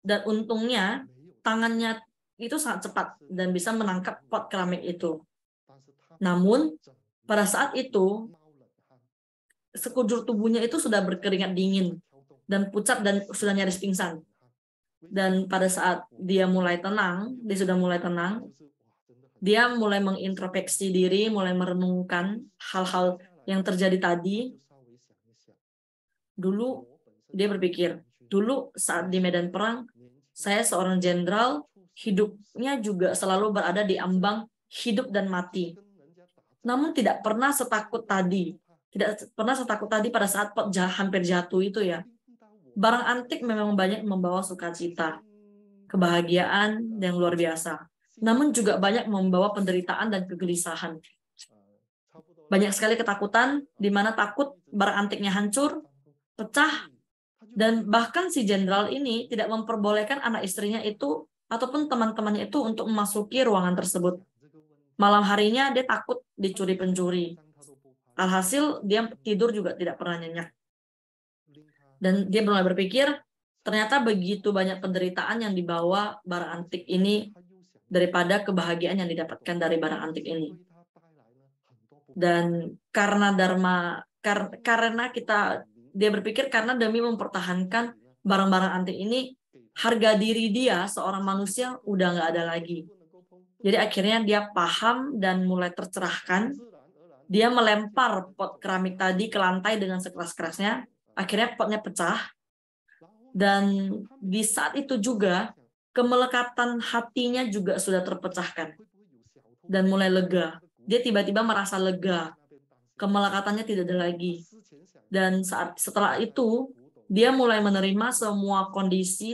dan untungnya tangannya itu sangat cepat dan bisa menangkap pot keramik itu. Namun pada saat itu sekujur tubuhnya itu sudah berkeringat dingin dan pucat dan sudah nyaris pingsan. Dan pada saat dia sudah mulai tenang, dia mulai mengintrospeksi diri, mulai merenungkan hal-hal yang terjadi tadi. Dulu dia berpikir, dulu saat di medan perang, saya seorang jenderal, hidupnya juga selalu berada di ambang hidup dan mati. Namun tidak pernah setakut tadi pada saat pot hampir jatuh itu ya. Barang antik memang banyak membawa sukacita, kebahagiaan yang luar biasa, namun juga banyak membawa penderitaan dan kegelisahan. Banyak sekali ketakutan, di mana takut barang antiknya hancur, pecah, dan bahkan si jenderal ini tidak memperbolehkan anak istrinya itu ataupun teman-temannya itu untuk memasuki ruangan tersebut. Malam harinya dia takut dicuri pencuri. Alhasil dia tidur juga tidak pernah nyenyak. Dan dia mulai berpikir, ternyata begitu banyak penderitaan yang dibawa barang antik ini daripada kebahagiaan yang didapatkan dari barang antik ini. Dan karena dia berpikir karena demi mempertahankan barang-barang antik ini, harga diri dia seorang manusia udah nggak ada lagi. Jadi akhirnya dia paham dan mulai tercerahkan. Dia melempar pot keramik tadi ke lantai dengan sekeras-kerasnya. Akhirnya potnya pecah. Dan di saat itu juga kemelekatan hatinya juga sudah terpecahkan dan mulai lega. Dia tiba-tiba merasa lega. Kemelekatannya tidak ada lagi. Dan setelah itu dia mulai menerima semua kondisi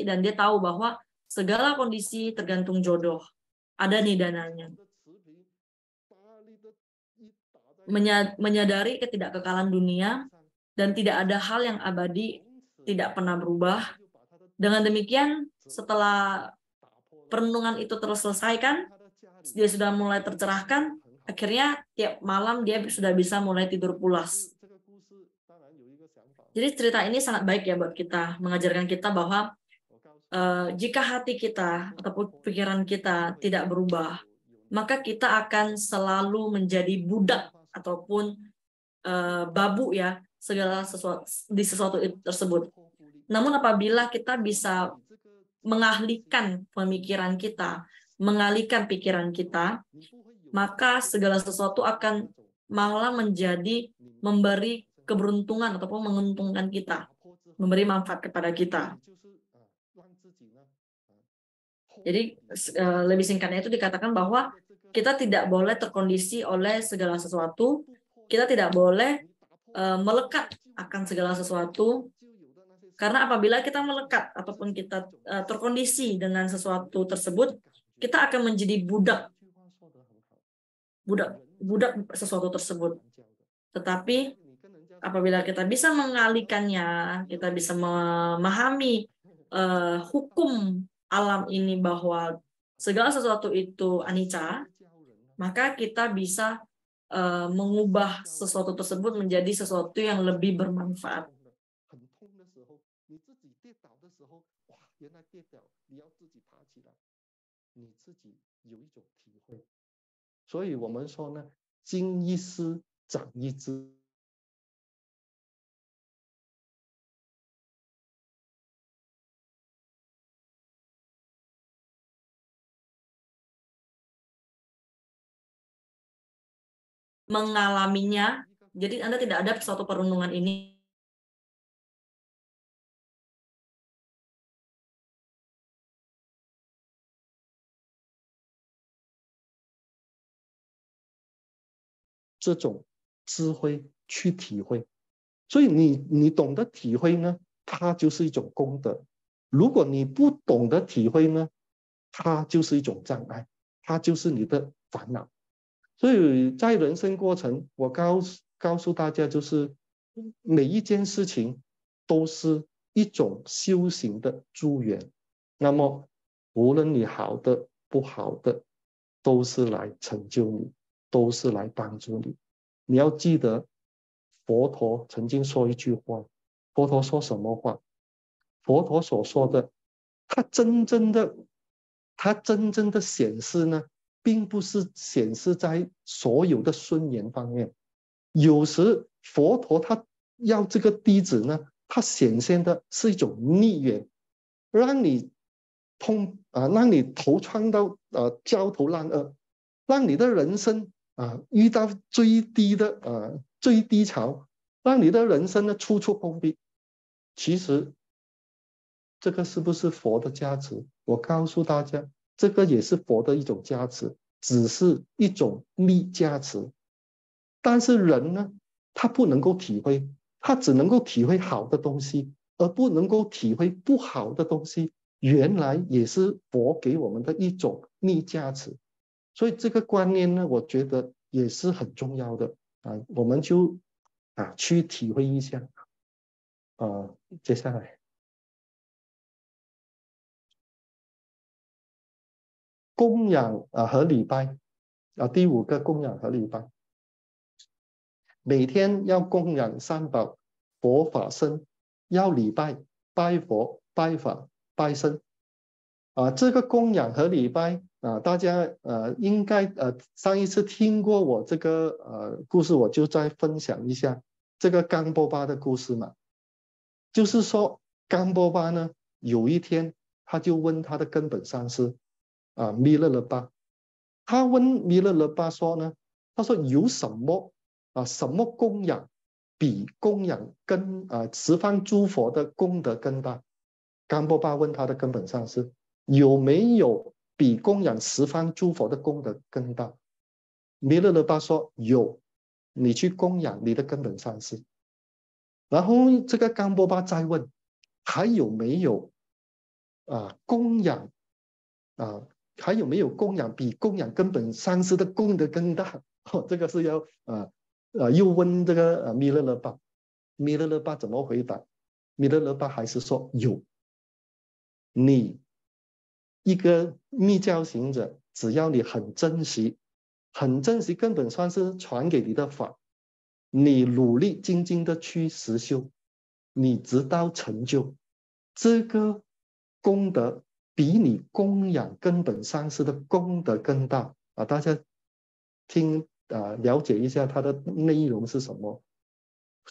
dan dia tahu bahwa segala kondisi tergantung jodoh. Ada nidananya. Menyadari ketidakkekalan dunia dan tidak ada hal yang abadi, tidak pernah berubah. Dengan demikian, setelah perenungan itu terselesaikan, dia sudah mulai tercerahkan, akhirnya tiap malam dia sudah bisa mulai tidur pulas. Jadi cerita ini sangat baik ya buat kita, mengajarkan kita bahwa jika hati kita ataupun pikiran kita tidak berubah, maka kita akan selalu menjadi budak ataupun babu ya segala sesuatu di sesuatu tersebut. Namun apabila kita bisa mengalihkan pemikiran kita, mengalihkan pikiran kita, maka segala sesuatu akan malah menjadi memberi keberuntungan ataupun menguntungkan kita, memberi manfaat kepada kita. Jadi lebih singkatnya itu dikatakan bahwa kita tidak boleh terkondisi oleh segala sesuatu, kita tidak boleh melekat akan segala sesuatu, karena apabila kita melekat ataupun kita terkondisi dengan sesuatu tersebut, kita akan menjadi budak sesuatu tersebut. Tetapi apabila kita bisa mengalihkannya, kita bisa memahami hukum alam ini bahwa segala sesuatu itu anicca, maka kita bisa mengubah sesuatu tersebut menjadi sesuatu yang lebih bermanfaat. Mengalaminya, jadi Anda tidak ada suatu perundungan ini.这种智慧去体会，所以你懂得体会呢，它就是一种功德；如果你不懂得体会呢，它就是一种障碍，它就是你的烦恼。所以在人生过程，我告诉大家，就是每一件事情都是一种修行的助缘。那么无论你好的不好的，都是来成就你，都是来帮助你。你要记得，佛陀曾经说一句话，佛陀说什么话？佛陀所说的，他真正的显示呢，并不是显示在所有的顺缘方面。有时佛陀他要这个弟子呢，他显现的是一种逆缘，让你让你头撞到焦头烂额，让你的人生遇到最低潮，让你的人生呢处处碰壁。其实这个是不是佛的加持？我告诉大家，这个也是佛的一种加持，只是一种逆加持。但是人呢，他不能够体会，他只能够体会好的东西，而不能够体会不好的东西。原来也是佛给我们的一种逆加持。所以这个观念呢，我觉得也是很重要的我们就去体会一下接下来供养和礼拜第5个供养和礼拜，每天要供养三宝佛法僧，要礼拜拜佛拜法拜僧这个供养和礼拜大家应该上一次听过我这个故事，我就再分享一下这个冈波巴的故事嘛。就是说冈波巴呢，有一天他就问他的根本上师弥勒勒巴，他问弥勒勒巴说呢，他说有什么供养比供养十方诸佛的功德更大？冈波巴问他的根本上师，有没有比供养十方诸佛的功德更大？弥勒勒巴说有，你去供养你的根本上师。然后这个冈波巴再问，还有没有供养还有没有供养比供养根本上师的功德更大？这个是要又问这个弥勒勒巴，弥勒勒巴怎么回答？弥勒勒巴还是说有。你一个密教行者，只要你很珍惜根本上师传给你的法，你努力精进的去实修，你直到成就，这个功德比你供养根本上师的功德更大啊！大家了解一下它的内容是什么？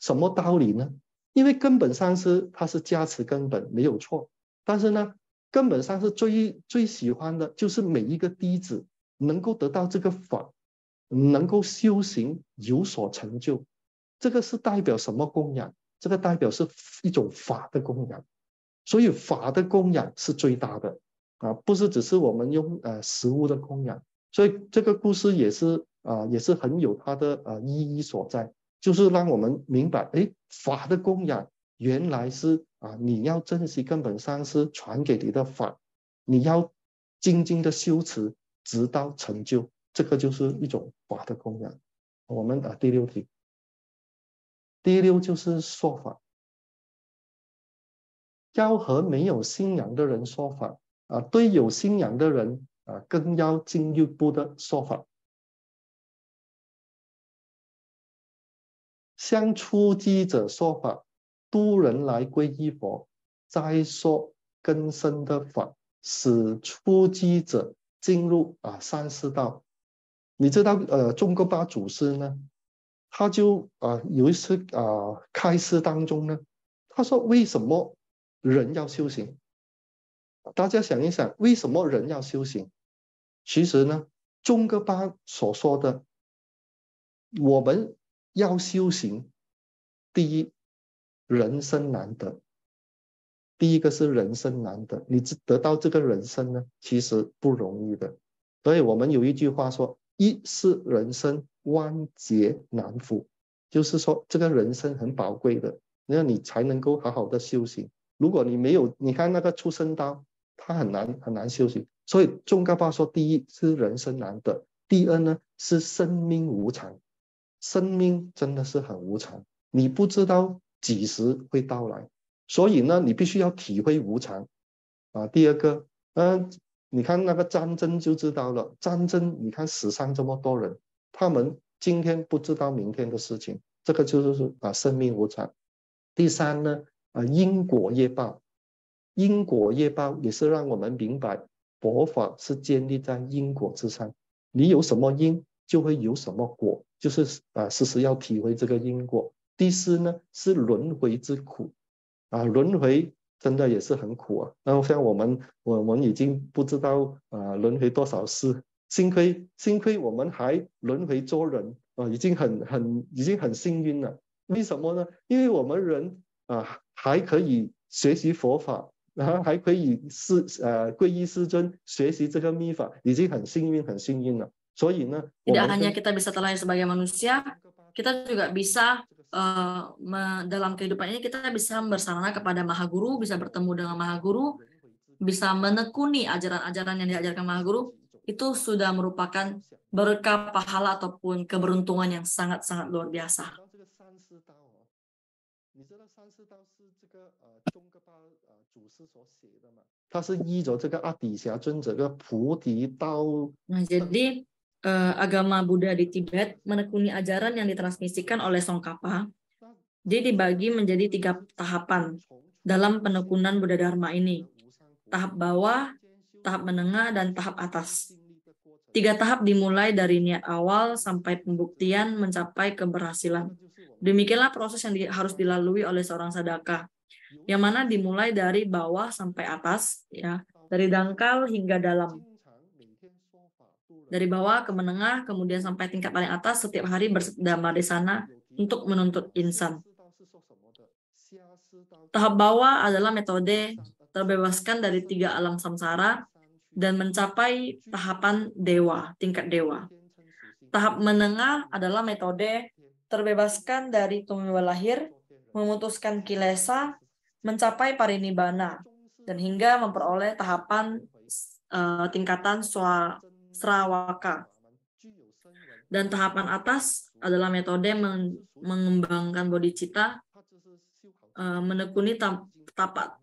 什么道理呢？因为根本上师他是加持根本没有错，但是呢，根本上师最喜欢的就是每一个弟子能够得到这个法，能够修行有所成就。这个是代表什么供养？这个代表是一种法的供养。所以法的供养是最大的啊，不是只是我们用食物的供养。所以这个故事也是很有它的意义所在，就是让我们明白，哎，法的供养原来是你要珍惜根本上师传给你的法，你要精进的修持，直到成就，这个就是一种法的供养。我们第6题，第6就是说法。要和没有信仰的人说法对有信仰的人更要进一步的说法。向初机者说法，度人来皈依佛，再说更深的法，使初机者进入三世道。你知道宗喀巴祖师呢，他就有一次开示当中呢，他说为什么人要修行？大家想一想，为什么人要修行？其实呢，宗喀巴所说的，我们要修行，第一，人生难得。第一个是人生难得，你得到这个人生呢，其实不容易的。所以我们有一句话说：“一是人生，万劫难伏。”就是说，这个人生很宝贵的，那你才能够好好的修行。如果你没有，你看那个畜生道，他很难修行。所以宗喀巴说，第一是人生难得，第二呢是生命无常。生命真的是很无常，你不知道几时会到来。所以呢，你必须要体会无常第二个，你看那个战争就知道了，战争你看死伤这么多人，他们今天不知道明天的事情，这个就是生命无常。第三呢，因果业报，因果业报也是让我们明白佛法是建立在因果之上，你有什么因就会有什么果，就是时时要体会这个因果。第四呢是轮回之苦轮回真的也是很苦然后像我们已经不知道轮回多少世，幸亏我们还轮回做人已经很幸运了。为什么呢？因为我们人还可以学习佛法，然后还可以皈依师尊，学习这个密法，已经很幸运了。所以呢， Tidak hanya kita bisa terlahir sebagai manusia, kita juga bisa dalam kehidupan ini kita bisa bersarana kepada Maha Guru, bisa bertemu dengan Maha Guru, bisa menekuni ajaran-ajaran yang diajarkan Maha Guru, itu sudah merupakan berkah pahala ataupun keberuntungan yang sangat-sangat luar biasa. 你知道三世道是这个宗喀巴祖师所写的吗？他是依着这个阿底峡尊者的菩提道。Nah, jadi agama Buddha di Tibet menekuni ajaran yang ditransmisikan oleh Tsongkhapa. Dia dibagi menjadi 3 tahapan dalam penekunan Buddha Dharma ini. Tahap bawah, tahap menengah, dan tahap atas. 3 tahap dimulai dari niat awal sampai pembuktian mencapai keberhasilan. Demikianlah proses yang harus dilalui oleh seorang sadaka, yang mana dimulai dari bawah sampai atas, ya, dari dangkal hingga dalam. Dari bawah ke menengah, kemudian sampai tingkat paling atas, setiap hari berdhamma di sana untuk menuntut insan. Tahap bawah adalah metode terbebaskan dari 3 alam samsara dan mencapai tahapan dewa, tingkat dewa. Tahap menengah adalah metode terbebaskan dari tumbuh lahir, memutuskan kilesa, mencapai parinibbana, dan hingga memperoleh tahapan tingkatan Sravaka. Dan tahapan atas adalah metode mengembangkan bodhicitta, menekuni tapak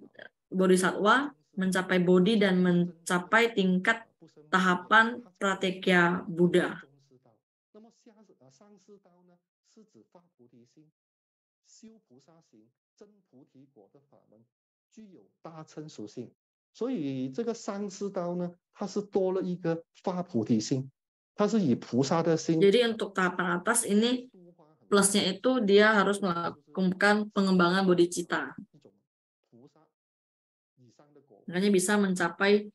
bodhisattva, mencapai bodhi dan mencapai tingkat tahapan pratyekya Buddha. 那么三世道呢，是指发菩提心、修菩萨行、真菩提果的法门，具有大乘属性。所以这个三世道呢，它是多了一个发菩提心，它是以菩萨的心。 Jadi untuk tahapan atas ini plusnya itu dia harus melakukan pengembangan bodhicitta. Makanya bisa mencapai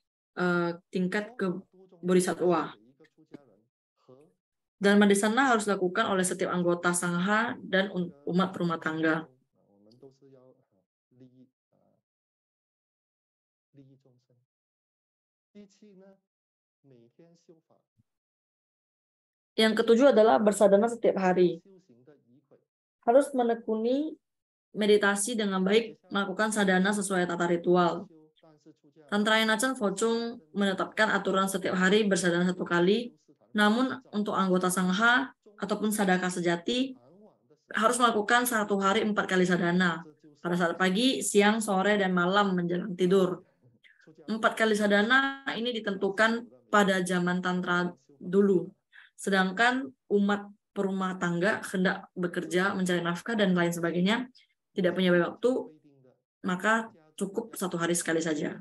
tingkat ke bodhisattva. Dharma di sana harus dilakukan oleh setiap anggota sangha dan umat rumah tangga. Yang ketujuh adalah bersadana setiap hari. Harus menekuni meditasi dengan baik, melakukan sadhana sesuai tata ritual. Tantrayana Chan Phocung menetapkan aturan setiap hari bersadana 1 kali, namun untuk anggota sangha ataupun sadaka sejati harus melakukan 1 hari 4 kali sadhana, pada saat pagi, siang, sore, dan malam menjelang tidur. 4 kali sadhana ini ditentukan pada zaman tantra dulu, sedangkan umat perumah tangga hendak bekerja, mencari nafkah, dan lain sebagainya, tidak punya waktu, maka cukup 1 hari sekali saja.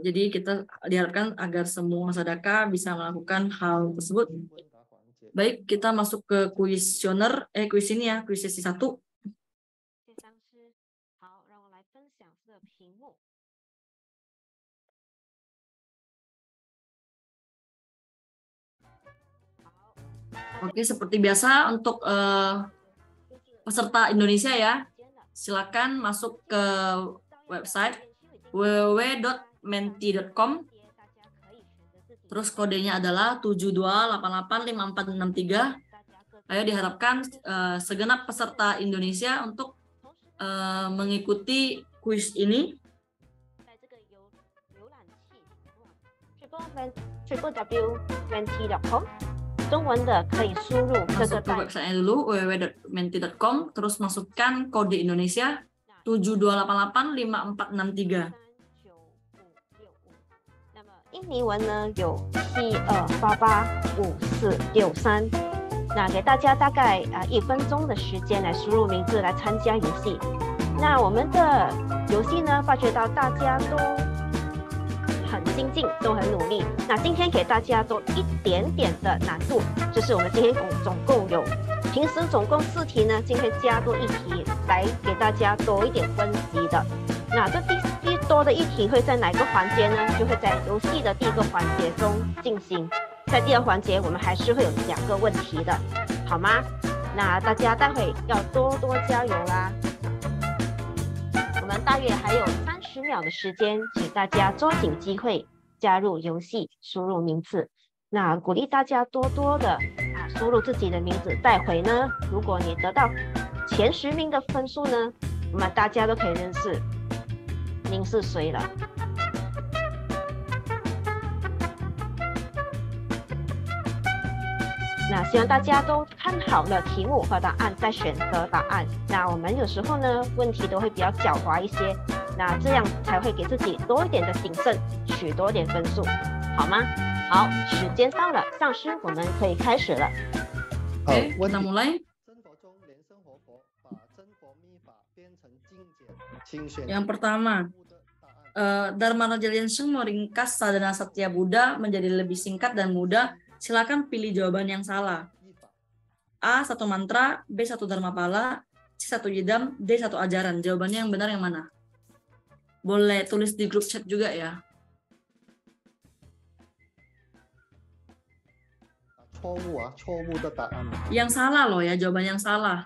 Jadi kita diharapkan agar semua sadaka bisa melakukan hal tersebut. Baik, kita masuk ke kuesioner, kuis ini ya, kuis sesi 1. Oke, seperti biasa untuk peserta Indonesia ya, silakan masuk ke website www.menti.com. Terus kodenya adalah 72885463. Ayo diharapkan segenap peserta Indonesia untuk mengikuti kuis ini. www.menti.com 中文的可以输入这个 Masuk ke website dulu www.menti.com, terus masukkan kode Indonesia 72885463. 印尼文呢有72885463，那给大家大概1分钟的时间来输入名字来参加游戏。那我们的游戏呢，发觉到大家都很精进，都很努力。那今天给大家多一点点的难度，就是我们今天总共有，平时总共4题呢，今天加多1题来给大家多一点温习的。那这第多的1题会在哪个环节呢？就会在游戏的第1个环节中进行。在第2环节，我们还是会有2个问题的，好吗？那大家待会要多多加油啦！我们大约还有30秒的时间，请大家抓紧机会加入游戏，输入名字。那鼓励大家多多的输入自己的名字。待会呢，如果你得到前10名的分数呢，我们大家都可以认识您是谁了。那希望大家都看好了题目和答案，再选择答案。那我们有时候呢，问题都会比较狡猾一些，那这样才会给自己多一点的谨慎，取多点分数，好吗？好，时间到了，上师，我们可以开始了。Oke, kita mulai. Yang pertama, Dharma Raja Linseng meringkas sadhana Satya Buddha menjadi lebih singkat dan mudah. Silakan pilih jawaban yang salah. A. 1 mantra, B. 1 dharmapala, C. 1 idam, D. 1 ajaran. Jawabannya yang benar yang mana? Boleh tulis di grup chat juga ya. Yang salah loh ya, jawaban yang salah.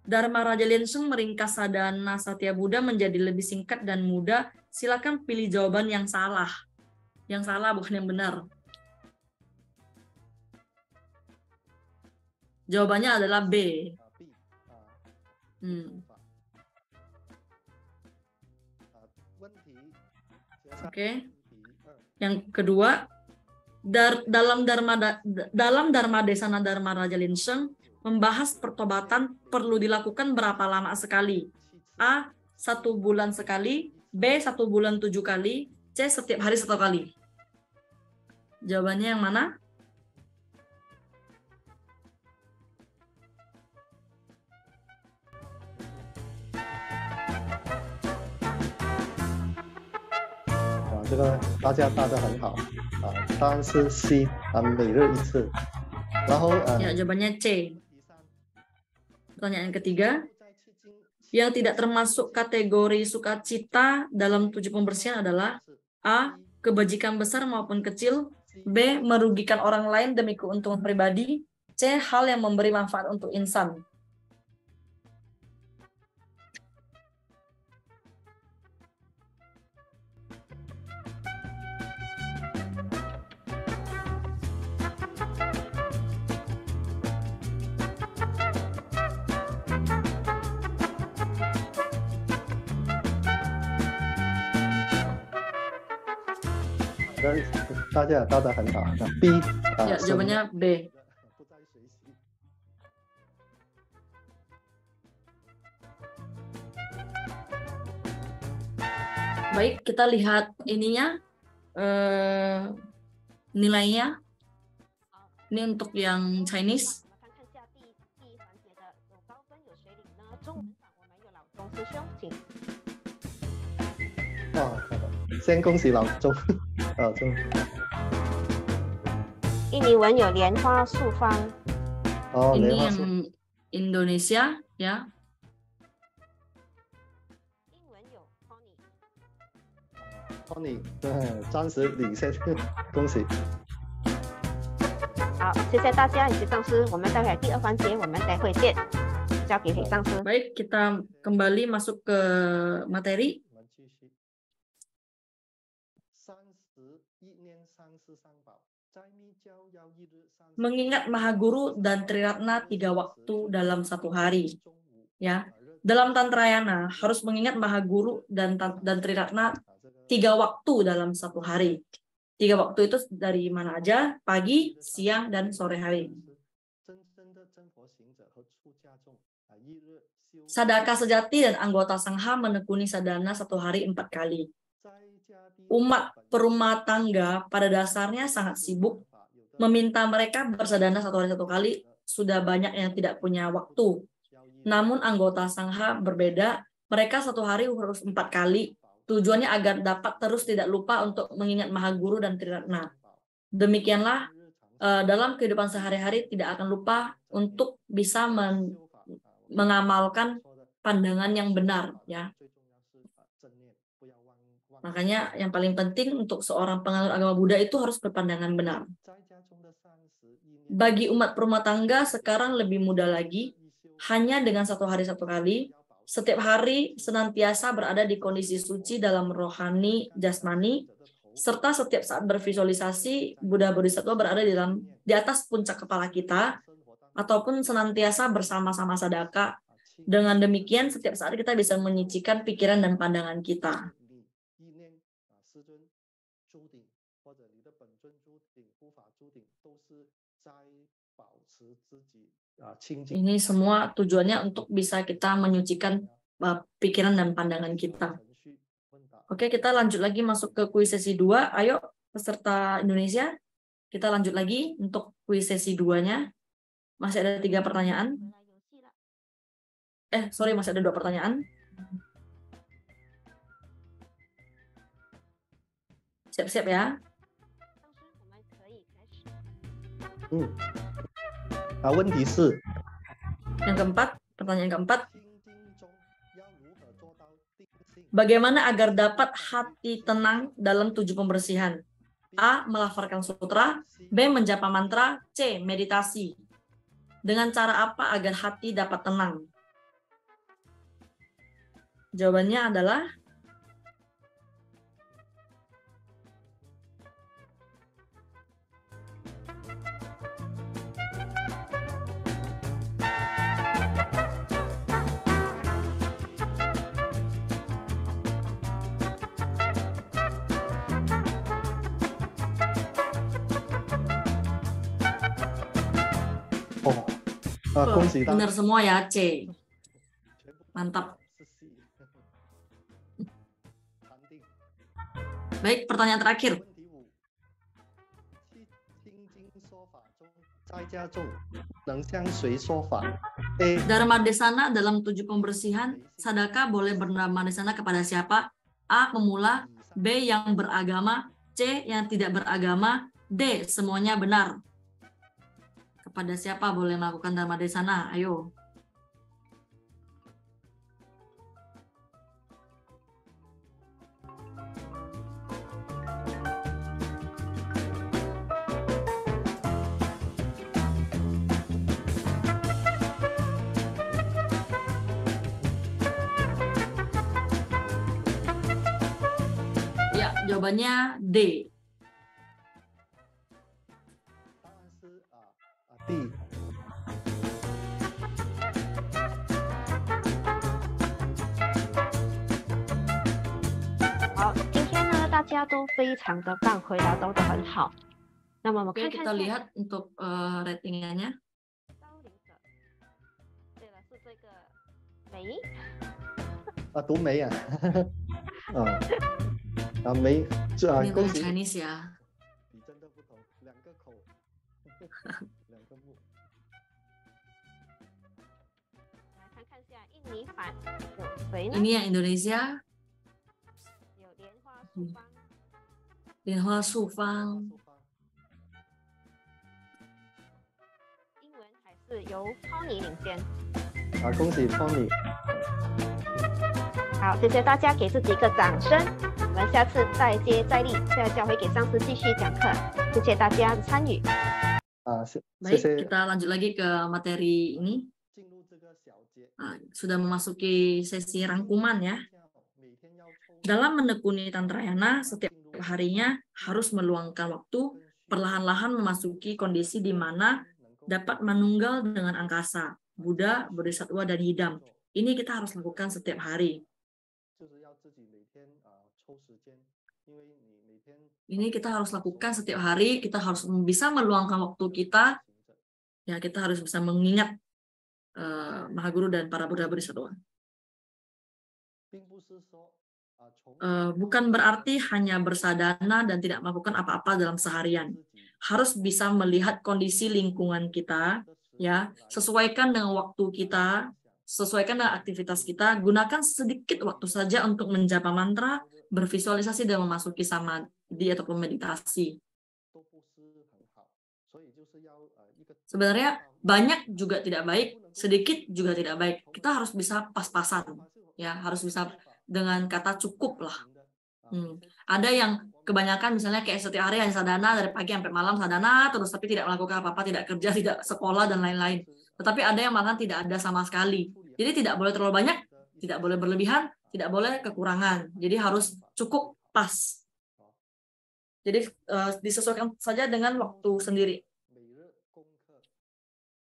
Dharma Raja Linseng meringkas sadhana Satya Buddha menjadi lebih singkat dan mudah. Silakan pilih jawaban yang salah. Yang salah bukan yang benar. Jawabannya adalah B. Oke. Yang kedua, dalam Dharma Desana Dharma Raja Linseng membahas pertobatan perlu dilakukan berapa lama sekali? A. 1 bulan sekali, B. 1 bulan 7 kali, C. setiap hari 1 kali. Jawabannya yang mana? 这个大家答得很好答案是 C 每日一次。然后 Ya, jawabannya C. Pertanyaan ketiga, yang tidak termasuk kategori sukacita dalam 7 pembersihan adalah A. Kebajikan besar maupun kecil, B. Merugikan orang lain demi keuntungan pribadi, C. Hal yang memberi manfaat untuk insan.大家也答得很好B Ya, jawabannya B. Baik, kita lihat ininya, nilainya. Ini untuk yang Chinese. 先恭喜老钟印尼文有莲花素方。 Ini yang Indonesia, ya. 英文有 Tony pony。暂时领先恭喜。好，谢谢大家以及上司，我们待会第2环节我们待会见，交给上司。 Baik, kita kembali masuk ke materi. Mengingat Maha Guru dan Triratna 3 waktu dalam 1 hari. Ya, dalam Tantrayana harus mengingat Maha Guru dan Triratna 3 waktu dalam 1 hari. 3 waktu itu dari mana aja? Pagi, siang, dan sore hari. Sadaka sejati dan anggota sangha menekuni sadhana 1 hari 4 kali. Umat perumah tangga pada dasarnya sangat sibuk. Meminta mereka bersadhana 1 hari 1 kali, sudah banyak yang tidak punya waktu. Namun anggota sangha berbeda, mereka 1 hari harus 4 kali. Tujuannya agar dapat terus tidak lupa untuk mengingat Maha Guru dan Triratna. Demikianlah dalam kehidupan sehari-hari tidak akan lupa untuk bisa mengamalkan pandangan yang benar, ya. Makanya yang paling penting untuk seorang penganut agama Buddha itu harus berpandangan benar. Bagi umat perumah tangga sekarang lebih mudah lagi, hanya dengan 1 hari 1 kali, setiap hari senantiasa berada di kondisi suci dalam rohani, jasmani, serta setiap saat bervisualisasi Buddha Bodhisattva berada di atas puncak kepala kita, ataupun senantiasa bersama-sama sadaka. Dengan demikian, setiap saat kita bisa menyicikan pikiran dan pandangan kita. Ini semua tujuannya untuk bisa kita menyucikan pikiran dan pandangan kita. Oke, kita lanjut lagi masuk ke kuis sesi 2. Ayo, peserta Indonesia, kita lanjut lagi untuk kuis sesi 2-nya. Masih ada 3 pertanyaan. Masih ada 2 pertanyaan. Siap-siap ya. Yang keempat, pertanyaan keempat. Bagaimana agar dapat hati tenang dalam 7 pembersihan? A. Melafalkan sutra, B. Menjapa mantra, C. Meditasi. Dengan cara apa agar hati dapat tenang? Jawabannya adalah benar semua ya, C. Mantap. Baik, pertanyaan terakhir. Dharma desana dalam 7 pembersihan, sadaka boleh bernama desana kepada siapa? A. Pemula, B yang beragama, C yang tidak beragama, D semuanya benar. Kepada siapa boleh melakukan dharma desana? Ayo. Ya, jawabannya D. 答案是D。好，今天呢大家都非常的棒，回答都很好。那么我们 Oke, 看 kita 看下 lihat untuk ratingannya. 高龄者。对了，是这个梅。读梅啊，梅，Ini 恭 dari 喜， Chinese ya. 你真的不同，2个口，2个木。来看看下印尼版有谁呢？ Ini yang Indonesia, 有莲花素芳。 Lianhua Sufang. 英文还是由 Tony 领先。恭喜 Tony。好，谢谢大家，给自己一个掌声。我们下次再接再厉，现在交回给上司继续讲课。谢谢大家的参与。谢 Baik, 谢。 kita lanjut lagi ke materi ini. 进入这个小节， Sudah memasuki sesi rangkuman ya. Dalam menekuni Tantrayana, setiap harinya harus meluangkan waktu, perlahan-lahan memasuki kondisi di mana dapat menunggal dengan angkasa, Buddha, Bodhisattva, dan Hidam. Ini kita harus lakukan setiap hari. Ini kita harus lakukan setiap hari, kita harus bisa meluangkan waktu kita, ya kita harus bisa mengingat Mahaguru dan para Buddha Bodhisattva. Bukan berarti hanya bersadana dan tidak melakukan apa-apa dalam seharian. Harus bisa melihat kondisi lingkungan kita, ya, sesuaikan dengan waktu kita, sesuaikan dengan aktivitas kita, gunakan sedikit waktu saja untuk menjapa mantra, bervisualisasi dan memasuki samadhi ataupun meditasi. Sebenarnya banyak juga tidak baik, sedikit juga tidak baik. Kita harus bisa pas-pasan, ya, harus bisa dengan kata cukup lah. Ada yang kebanyakan misalnya kayak setiap hari hanya sadhana dari pagi sampai malam sadhana terus tapi tidak melakukan apa-apa, tidak kerja, tidak sekolah dan lain-lain. Tetapi ada yang malah tidak ada sama sekali. Jadi tidak boleh terlalu banyak, tidak boleh berlebihan, tidak boleh kekurangan. Jadi harus cukup pas. Jadi disesuaikan saja dengan waktu sendiri.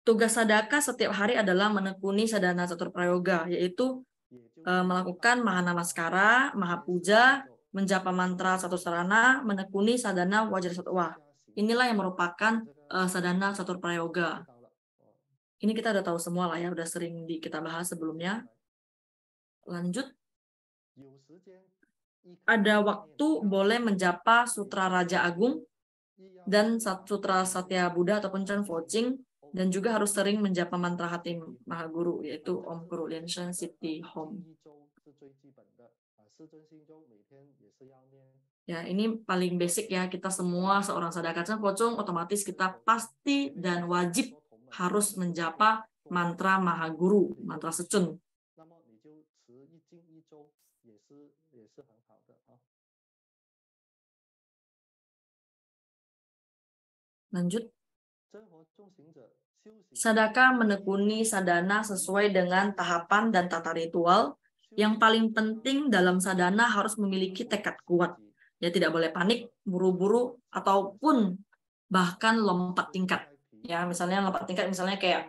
Tugas sadaka setiap hari adalah menekuni sadhana catur prayoga, yaitu melakukan Mahanamaskara, Mahapuja, menjapa mantra satu sarana, menekuni sadhana Wajrasattva. Inilah yang merupakan sadhana catur prayoga. Ini kita udah tahu semua lah ya, udah sering kita bahas sebelumnya. Lanjut. Ada waktu boleh menjapa Sutra Raja Agung dan Sutra Satya Buddha ataupun Chan Foching, dan juga harus sering menjapa mantra hati Mahaguru, yaitu Om Kuru Lienshan Siddhi Hom. Ya, ini paling basic ya, kita semua seorang sadaka Chan Pocong, otomatis kita pasti dan wajib harus menjapa mantra Mahaguru, mantra secun. Lanjut. Sadaka menekuni sadhana sesuai dengan tahapan dan tata ritual. Yang paling penting dalam sadhana harus memiliki tekad kuat. Ya, tidak boleh panik, buru-buru, ataupun bahkan lompat tingkat. Ya, misalnya lompat tingkat, misalnya kayak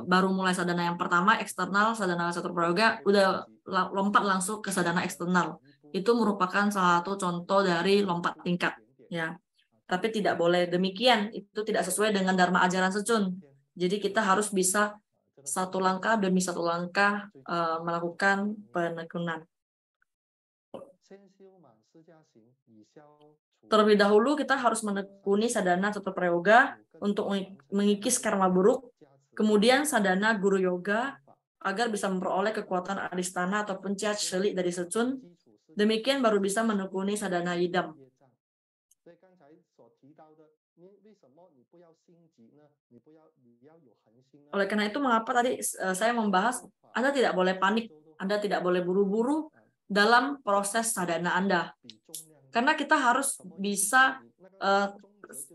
baru mulai sadhana yang pertama, eksternal, sadhana catur prayoga, udah lompat langsung ke sadhana eksternal. Itu merupakan salah satu contoh dari lompat tingkat. Ya. Tapi tidak boleh demikian, itu tidak sesuai dengan dharma ajaran secun. Jadi kita harus bisa satu langkah demi satu langkah melakukan penekunan. Terlebih dahulu kita harus menekuni sadhana catur prayoga untuk mengikis karma buruk, kemudian sadhana guru yoga agar bisa memperoleh kekuatan adhisthana ataupun chat sheli dari secun, Demikian baru bisa menekuni sadhana idam. Oleh karena itu, mengapa tadi saya membahas Anda tidak boleh panik, Anda tidak boleh buru-buru dalam proses sadhana Anda. Karena kita harus bisa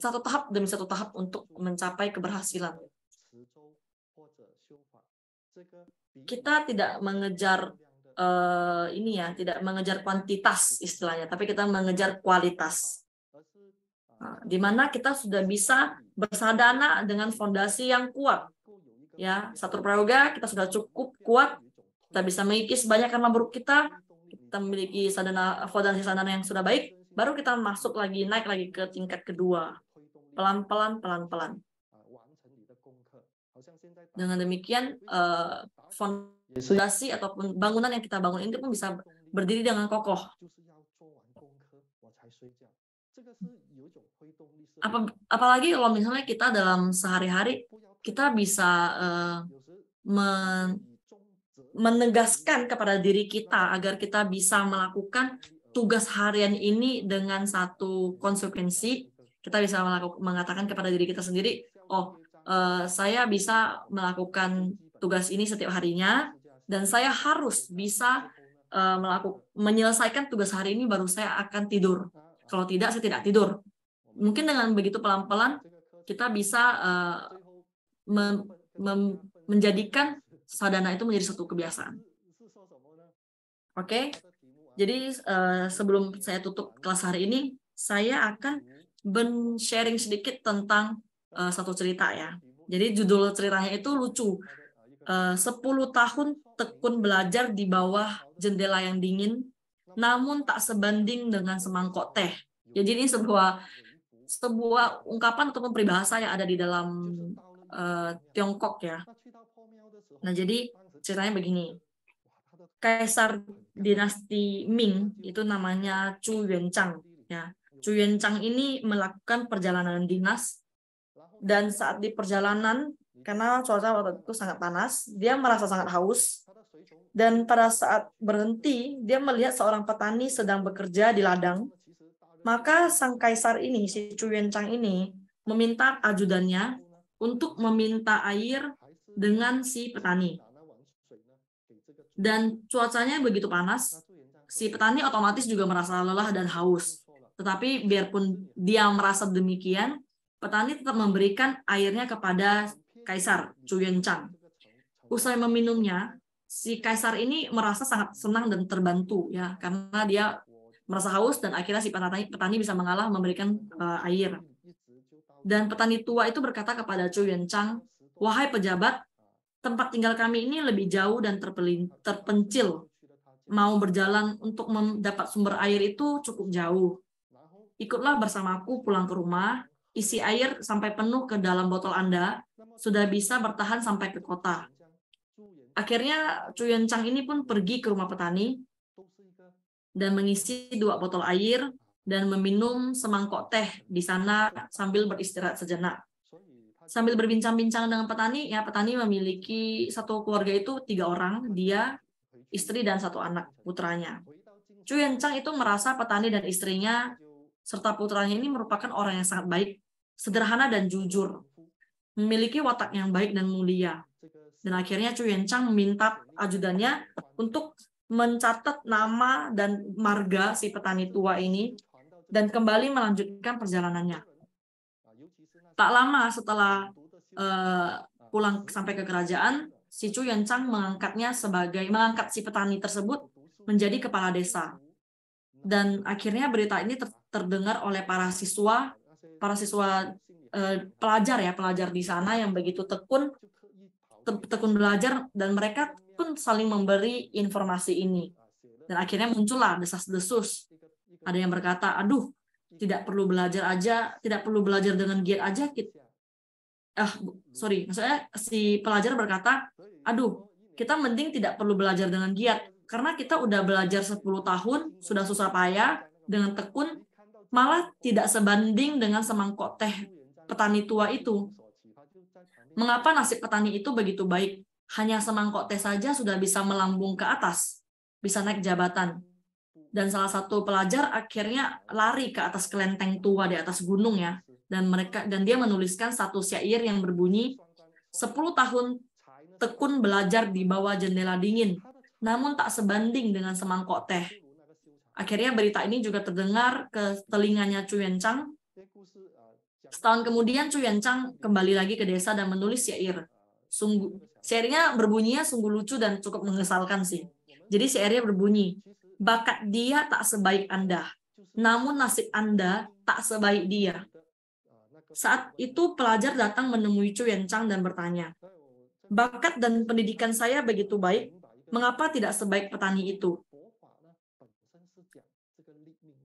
satu tahap demi satu tahap untuk mencapai keberhasilan. Kita tidak mengejar tidak mengejar kuantitas istilahnya, tapi kita mengejar kualitas. Nah, di mana kita sudah bisa bersadana dengan fondasi yang kuat. Ya, satu prayoga kita sudah cukup kuat, kita bisa mengikis banyak karma buruk kita memiliki fondasi sadhana yang sudah baik, baru kita masuk lagi, naik lagi ke tingkat kedua. Pelan-pelan, pelan-pelan. Dengan demikian, fondasi ataupun bangunan yang kita bangun ini pun bisa berdiri dengan kokoh. Apalagi kalau misalnya kita dalam sehari-hari, kita bisa menegaskan kepada diri kita agar kita bisa melakukan tugas harian ini dengan satu konsekuensi. Kita bisa mengatakan kepada diri kita sendiri, saya bisa melakukan tugas ini setiap harinya, dan saya harus bisa menyelesaikan tugas hari ini baru saya akan tidur. Kalau tidak, saya tidak tidur. Mungkin dengan begitu pelan-pelan kita bisa menjadikan sadhana itu menjadi satu kebiasaan. Oke? Jadi sebelum saya tutup kelas hari ini, saya akan sharing sedikit tentang satu cerita ya. Jadi judul ceritanya itu lucu. 10 tahun tekun belajar di bawah jendela yang dingin, namun tak sebanding dengan semangkok teh. Jadi ini sebuah ungkapan ataupun peribahasa yang ada di dalam Tiongkok ya. Nah, jadi ceritanya begini. Kaisar dinasti Ming itu namanya Chu Yuanzhang ya. Chu Yuanzhang ini melakukan perjalanan dinas, dan saat di perjalanan, karena cuaca waktu itu sangat panas, dia merasa sangat haus, dan pada saat berhenti dia melihat seorang petani sedang bekerja di ladang. Maka sang kaisar ini, si Chu Yuanzhang ini, meminta ajudannya untuk meminta air dengan si petani. Dan cuacanya begitu panas, si petani otomatis juga merasa lelah dan haus. Tetapi biarpun dia merasa demikian, petani tetap memberikan airnya kepada Kaisar Chu Yuanzhang. Usai meminumnya, si kaisar ini merasa sangat senang dan terbantu ya, karena dia merasa haus dan akhirnya si petani bisa mengalah memberikan air. Dan petani tua itu berkata kepada Chu Yuanzhang, "Wahai pejabat, tempat tinggal kami ini lebih jauh dan terpencil. Mau berjalan untuk mendapat sumber air itu cukup jauh. Ikutlah bersamaku pulang ke rumah, isi air sampai penuh ke dalam botol Anda, sudah bisa bertahan sampai ke kota." Akhirnya Chu Yuanzhang ini pun pergi ke rumah petani dan mengisi 2 botol air dan meminum semangkok teh di sana sambil beristirahat sejenak. Sambil berbincang-bincang dengan petani, ya petani memiliki satu keluarga itu 3 orang, dia, istri dan 1 anak putranya. Chu Yuanzhang itu merasa petani dan istrinya serta putranya ini merupakan orang yang sangat baik, sederhana dan jujur, memiliki watak yang baik dan mulia. Dan akhirnya Chu Yuanzhang meminta ajudannya untuk mencatat nama dan marga si petani tua ini dan kembali melanjutkan perjalanannya. Tak lama setelah pulang sampai ke kerajaan, si Chu Yuanzhang mengangkat si petani tersebut menjadi kepala desa. Dan akhirnya berita ini terdengar oleh para siswa pelajar di sana yang begitu tekun belajar, dan mereka pun saling memberi informasi ini. Dan akhirnya muncullah desas-desus. Ada yang berkata, "Aduh, tidak perlu belajar dengan giat aja." Maksudnya si pelajar berkata, "Aduh, kita mending tidak perlu belajar dengan giat, karena kita udah belajar 10 tahun, sudah susah payah, dengan tekun, malah tidak sebanding dengan semangkok teh petani tua itu. Mengapa nasib petani itu begitu baik? Hanya semangkok teh saja sudah bisa melambung ke atas, bisa naik jabatan. Dan salah satu pelajar akhirnya lari ke atas kelenteng tua di atas gunung ya. Dan dia menuliskan satu syair yang berbunyi, 10 tahun tekun belajar di bawah jendela dingin, namun tak sebanding dengan semangkok teh. Akhirnya berita ini juga terdengar ke telinganya Chu Yuanchang. Setahun kemudian Chu Yuanchang kembali lagi ke desa dan menulis syair. Syairnya berbunyinya sungguh lucu dan cukup mengesalkan sih. Jadi syairnya berbunyi, bakat dia tak sebaik Anda, namun nasib Anda tak sebaik dia. Saat itu pelajar datang menemui Chu Yuanchang dan bertanya, bakat dan pendidikan saya begitu baik, mengapa tidak sebaik petani itu?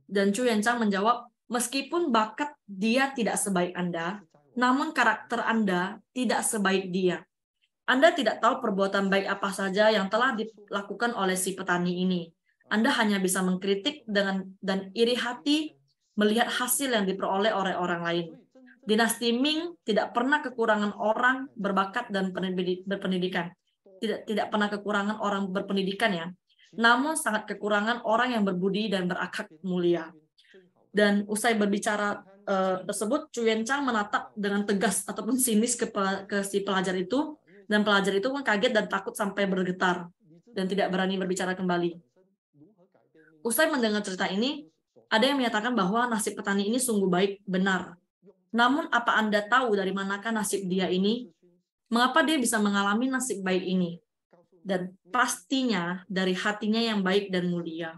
Dan Chu Yuanchang menjawab, meskipun bakat dia tidak sebaik Anda, namun karakter Anda tidak sebaik dia. Anda tidak tahu perbuatan baik apa saja yang telah dilakukan oleh si petani ini. Anda hanya bisa mengkritik dan iri hati melihat hasil yang diperoleh oleh orang lain. Dinasti Ming tidak pernah kekurangan orang berbakat dan berpendidikan. Tidak pernah kekurangan orang berpendidikan ya. Namun sangat kekurangan orang yang berbudi dan berakhlak mulia. Dan usai berbicara tersebut, Chu Yuanchang menatap dengan tegas ataupun sinis ke si pelajar itu, dan pelajar itu pun kaget dan takut sampai bergetar dan tidak berani berbicara kembali. Usai mendengar cerita ini, ada yang menyatakan bahwa nasib petani ini sungguh baik, benar. Namun apa Anda tahu dari manakah nasib dia ini? Mengapa dia bisa mengalami nasib baik ini? Dan pastinya dari hatinya yang baik dan mulia.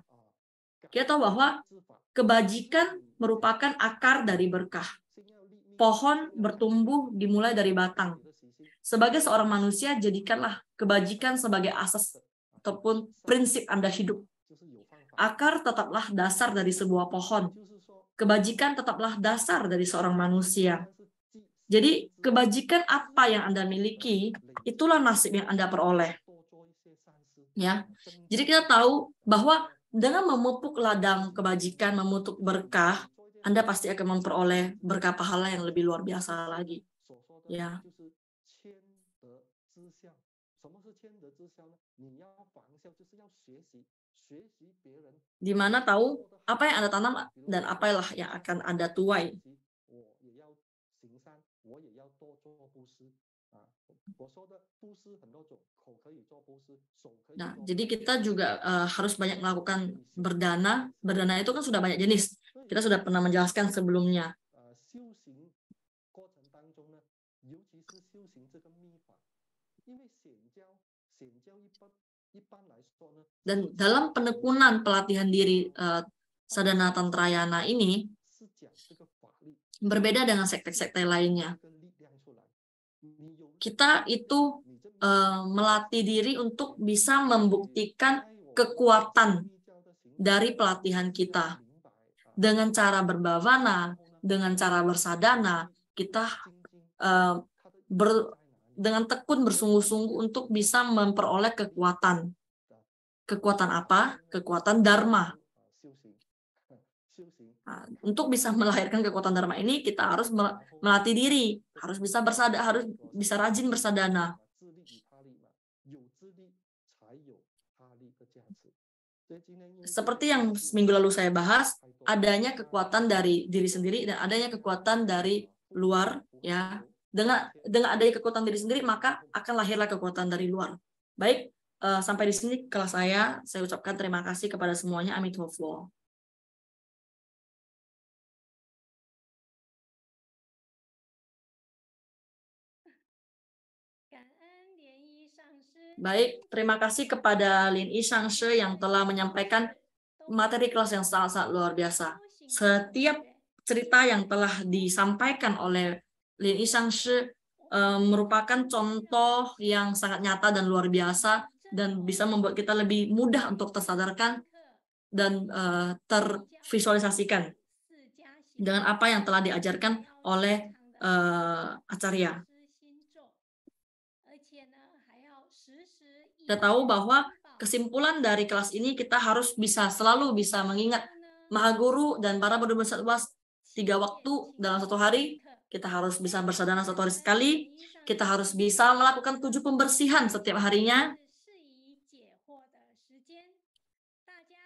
Kita tahu bahwa kebajikan merupakan akar dari berkah. Pohon bertumbuh dimulai dari batang. Sebagai seorang manusia, jadikanlah kebajikan sebagai asas ataupun prinsip Anda hidup. Akar tetaplah dasar dari sebuah pohon. Kebajikan tetaplah dasar dari seorang manusia. Jadi, kebajikan apa yang Anda miliki, itulah nasib yang Anda peroleh. Ya. Jadi kita tahu bahwa dengan memupuk ladang kebajikan, memupuk berkah, Anda pasti akan memperoleh berkah pahala yang lebih luar biasa lagi. Ya. Di mana tahu apa yang Anda tanam dan apalah yang akan Anda tuai. Nah, jadi kita juga harus banyak melakukan berdana. Berdana itu kan sudah banyak jenis. Kita sudah pernah menjelaskan sebelumnya. Dan dalam penekunan pelatihan diri sadhana tantrayana ini berbeda dengan sekte-sekte lainnya. Kita itu melatih diri untuk bisa membuktikan kekuatan dari pelatihan kita. Dengan cara berbhavana, dengan cara bersadana, kita dengan tekun bersungguh-sungguh untuk bisa memperoleh kekuatan. Kekuatan apa? Kekuatan Dharma. Nah, untuk bisa melahirkan kekuatan Dharma ini, kita harus melatih diri, harus bisa harus bisa rajin bersadana. Seperti yang minggu lalu saya bahas, adanya kekuatan dari diri sendiri dan adanya kekuatan dari luar, ya. Dengan adanya kekuatan diri sendiri, maka akan lahirlah kekuatan dari luar. Baik, sampai di sini kelas saya ucapkan terima kasih kepada semuanya. Amitofo. Baik, terima kasih kepada Lin Yishang Shi yang telah menyampaikan materi kelas yang sangat-sangat luar biasa. Setiap cerita yang telah disampaikan oleh Lin Yishang Shi merupakan contoh yang sangat nyata dan luar biasa dan bisa membuat kita lebih mudah untuk tersadarkan dan tervisualisasikan dengan apa yang telah diajarkan oleh Acarya. Kita tahu bahwa kesimpulan dari kelas ini kita harus selalu bisa mengingat Mahaguru dan para Bodhisattva 3 waktu dalam 1 hari. Kita harus bisa bersadana 1 hari sekali. Kita harus bisa melakukan 7 pembersihan setiap harinya.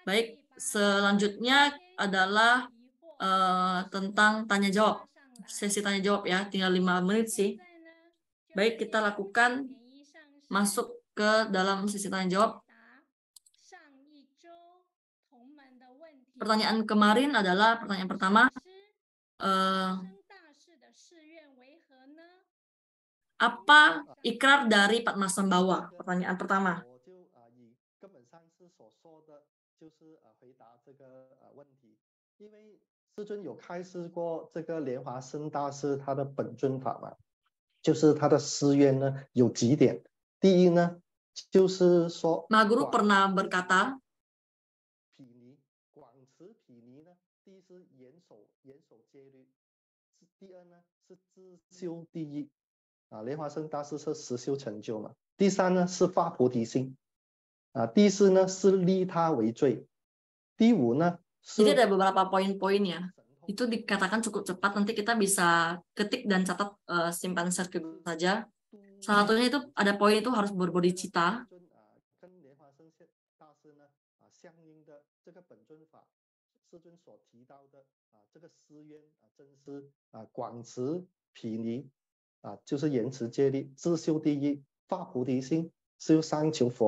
Baik, selanjutnya adalah tentang tanya jawab, sesi tanya jawab ya, tinggal 5 menit sih. Baik, kita lakukan masuk ke dalam sesi tanya jawab. Pertanyaan kemarin adalah pertanyaan pertama, apa ikrar dari Padma Sambhawa? Pertanyaan pertama. Mahaguru pernah berkata, jadi ada beberapa poin-poinnya. Itu dikatakan cukup cepat, nanti kita bisa ketik dan catat, simpan share ke Google saja. Salah satunya itu ada poin itu harus berbodhicitta.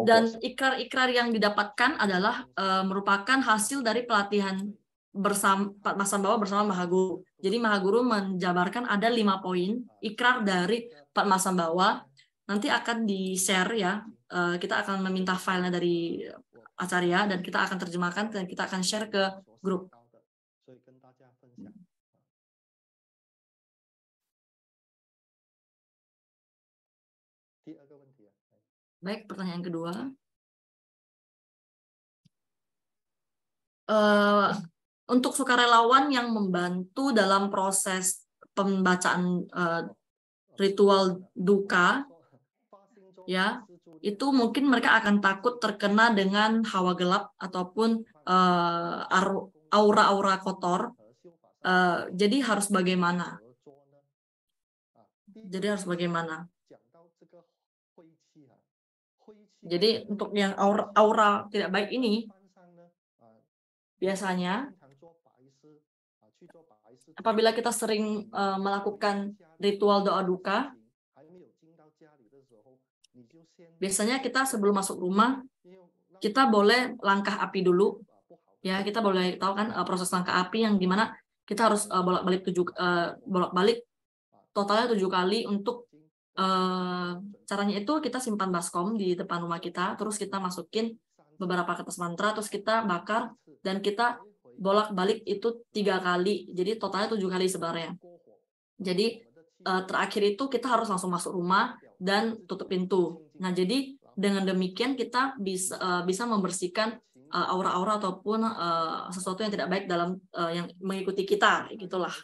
Dan ikrar-ikrar yang didapatkan adalah merupakan hasil dari pelatihan bersama Padma Sambhawa bersama Mahaguru. Jadi Mahaguru menjabarkan ada 5 poin ikrar dari Padma Sambhawa. Nanti akan di-share ya. Kita akan meminta filenya dari Acarya dan kita akan terjemahkan dan kita akan share ke grup. Baik, pertanyaan kedua. Untuk sukarelawan yang membantu dalam proses pembacaan ritual duka, ya, itu mungkin mereka akan takut terkena dengan hawa gelap ataupun aura-aura kotor. Jadi harus bagaimana? Jadi untuk yang aura tidak baik ini, biasanya apabila kita sering melakukan ritual doa duka, biasanya kita sebelum masuk rumah, kita boleh langkah api dulu. Ya, kita boleh tahu kan proses langkah api yang dimana kita harus bolak-balik totalnya 7 kali untuk caranya itu kita simpan baskom di depan rumah kita, terus kita masukin beberapa kertas mantra, terus kita bakar dan kita bolak-balik itu 3 kali, jadi totalnya 7 kali sebenarnya. Jadi terakhir itu kita harus langsung masuk rumah dan tutup pintu. Nah, jadi dengan demikian kita bisa membersihkan aura-aura ataupun sesuatu yang tidak baik dalam yang mengikuti kita, gitulah.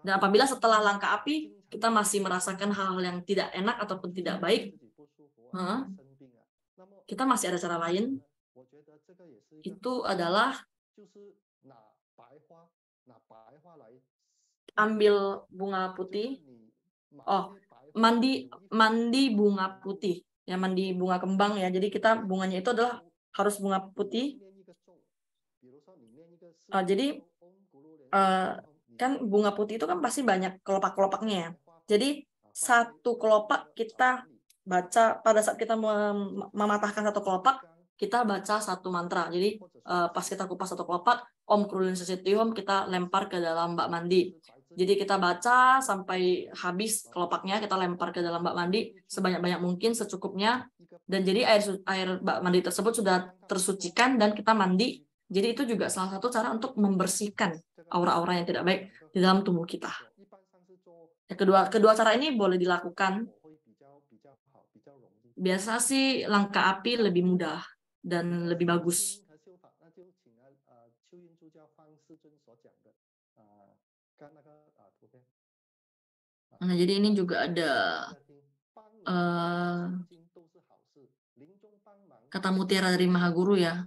Dan apabila setelah langkah api kita masih merasakan hal-hal yang tidak enak ataupun tidak baik, kita masih ada cara lain. Itu adalah ambil bunga putih. Mandi bunga putih. Ya, mandi bunga kembang ya. Jadi kita bunganya itu adalah harus bunga putih. Jadi kan bunga putih itu kan pasti banyak kelopak-kelopaknya ya. Jadi satu kelopak kita baca pada saat kita mematahkan satu kelopak, kita baca satu mantra. Jadi pas kita kupas satu kelopak, Om Krulin Sesitihom kita lempar ke dalam bak mandi. Jadi kita baca sampai habis kelopaknya, kita lempar ke dalam bak mandi sebanyak-banyak mungkin, secukupnya. Dan jadi air bak mandi tersebut sudah tersucikan dan kita mandi. Jadi itu juga salah satu cara untuk membersihkan aura-aura yang tidak baik di dalam tubuh kita. Kedua cara ini boleh dilakukan. Biasa sih langkah api lebih mudah dan lebih bagus. Nah, jadi ini juga ada kata mutiara dari Mahaguru ya.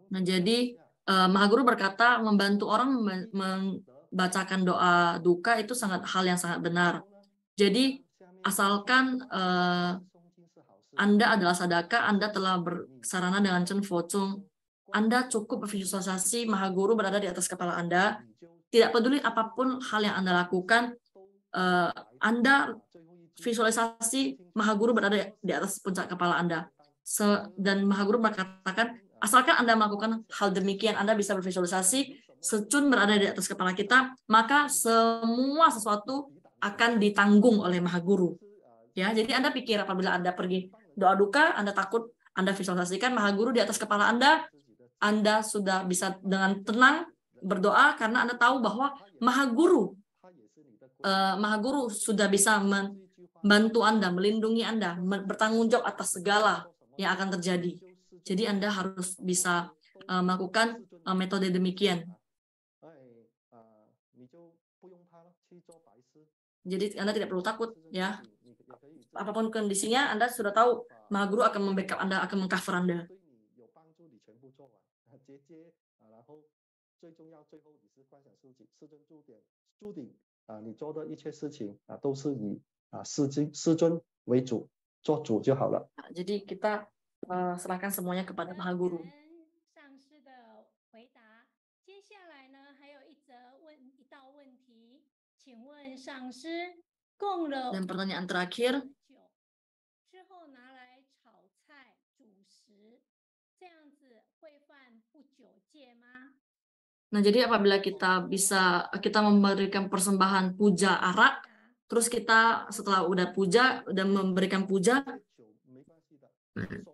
Nah, jadi Mahaguru berkata membantu orang membacakan doa duka itu hal yang sangat benar. Jadi asalkan Anda adalah sadaka, Anda telah bersarana dengan Chen Fo Chung, Anda cukup bervisualisasi Maha Guru berada di atas kepala Anda. Tidak peduli apapun hal yang Anda lakukan, Anda visualisasi Maha Guru berada di atas puncak kepala Anda. Dan Maha Guru mengatakan, asalkan Anda melakukan hal demikian, Anda bisa bervisualisasi Secun berada di atas kepala kita, maka semua sesuatu akan ditanggung oleh Maha Guru. Ya, jadi Anda pikir apabila Anda pergi doa duka, Anda takut, Anda visualisasikan Maha Guru di atas kepala Anda sudah bisa dengan tenang berdoa karena Anda tahu bahwa Maha Guru sudah bisa membantu Anda, melindungi Anda, bertanggung jawab atas segala yang akan terjadi. Jadi Anda harus bisa melakukan metode demikian. Jadi Anda tidak perlu takut, ya. Apapun kondisinya, Anda sudah tahu Maha Guru akan membackup Anda, akan mengcover Anda. 最重要，最后你是观想自己，世尊注定你做的一切事情都是以世尊为主，做主就好了。 Jadi kita serahkan semuanya kepada Maha Guru. Dan pertanyaan terakhir, nah, jadi apabila kita memberikan persembahan puja arak, terus kita setelah udah puja, udah memberikan puja,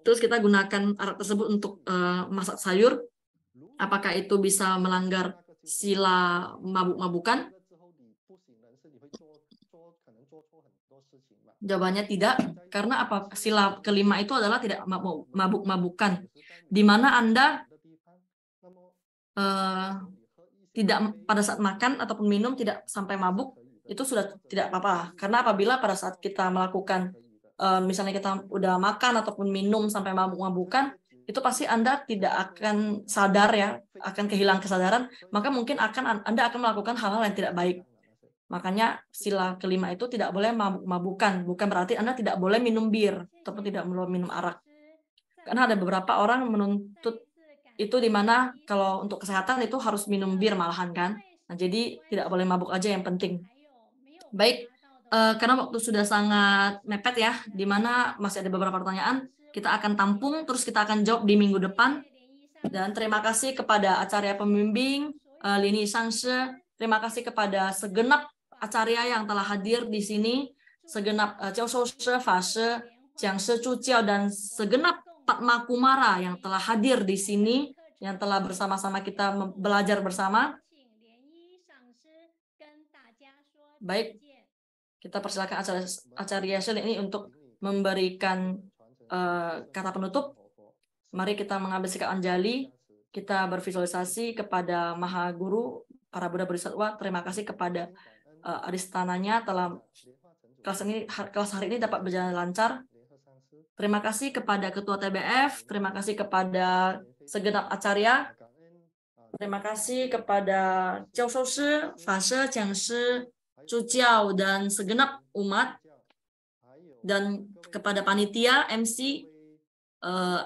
terus kita gunakan arak tersebut untuk masak sayur, apakah itu bisa melanggar sila mabuk-mabukan? Jawabannya tidak, karena sila kelima itu adalah tidak mabuk-mabukan, di mana Anda tidak pada saat makan ataupun minum tidak sampai mabuk, itu sudah tidak apa-apa. Karena apabila pada saat kita melakukan misalnya kita udah makan ataupun minum sampai mabuk-mabukan, itu pasti Anda tidak akan sadar, ya, akan kehilangan kesadaran, maka mungkin Anda akan melakukan hal-hal yang tidak baik. Makanya sila kelima itu tidak boleh mabuk-mabukan, bukan berarti Anda tidak boleh minum bir ataupun tidak boleh minum arak. Karena ada beberapa orang menuntut itu di mana kalau untuk kesehatan itu harus minum bir malahan, kan. Nah, jadi tidak boleh mabuk aja yang penting. Baik, karena waktu sudah sangat mepet, ya, di mana masih ada beberapa pertanyaan, kita akan tampung terus kita akan jawab di minggu depan. Dan terima kasih kepada acarya pembimbing Lini Shangshi, terima kasih kepada segenap acarya yang telah hadir di sini, segenap Jiao Shou Shi, Fa Shi, Jiang Shi Zhu Jiao, dan segenap Padma Kumara yang telah hadir di sini, yang telah bersama-sama kita belajar bersama. Baik, kita persilakan Acarya Shil ini untuk memberikan kata penutup. Mari kita mengambil sikap anjali, kita bervisualisasi kepada Maha Guru, para Buddha Bodhisattva. Terima kasih kepada Aristananya telah kelas hari ini dapat berjalan lancar. Terima kasih kepada Ketua TBF, terima kasih kepada segenap acarya, terima kasih kepada Jiao Shou Shi, Fa Shi, Jiang Shi, Zhu Jiao, dan segenap umat, dan kepada panitia, MC,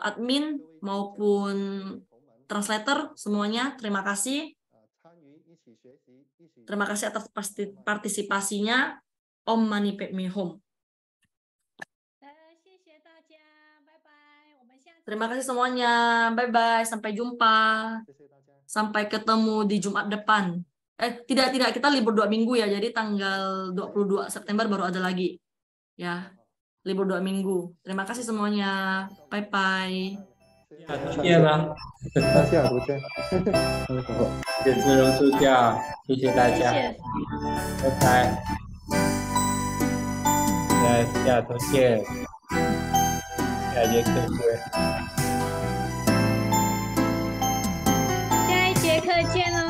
admin, maupun translator, semuanya, terima kasih. Terima kasih atas partisipasinya. Om Mani Padme Hum. Terima kasih semuanya. Bye-bye. Sampai jumpa. Sampai ketemu di Jumat depan. Tidak. Kita libur 2 minggu, ya. Jadi tanggal 22 September baru ada lagi. Ya. Libur 2 minggu. Terima kasih semuanya. Bye-bye. 再见了，大家不见。谢自荣助教，谢谢大家，拜拜，下周见，下节课见。下一节课见哦。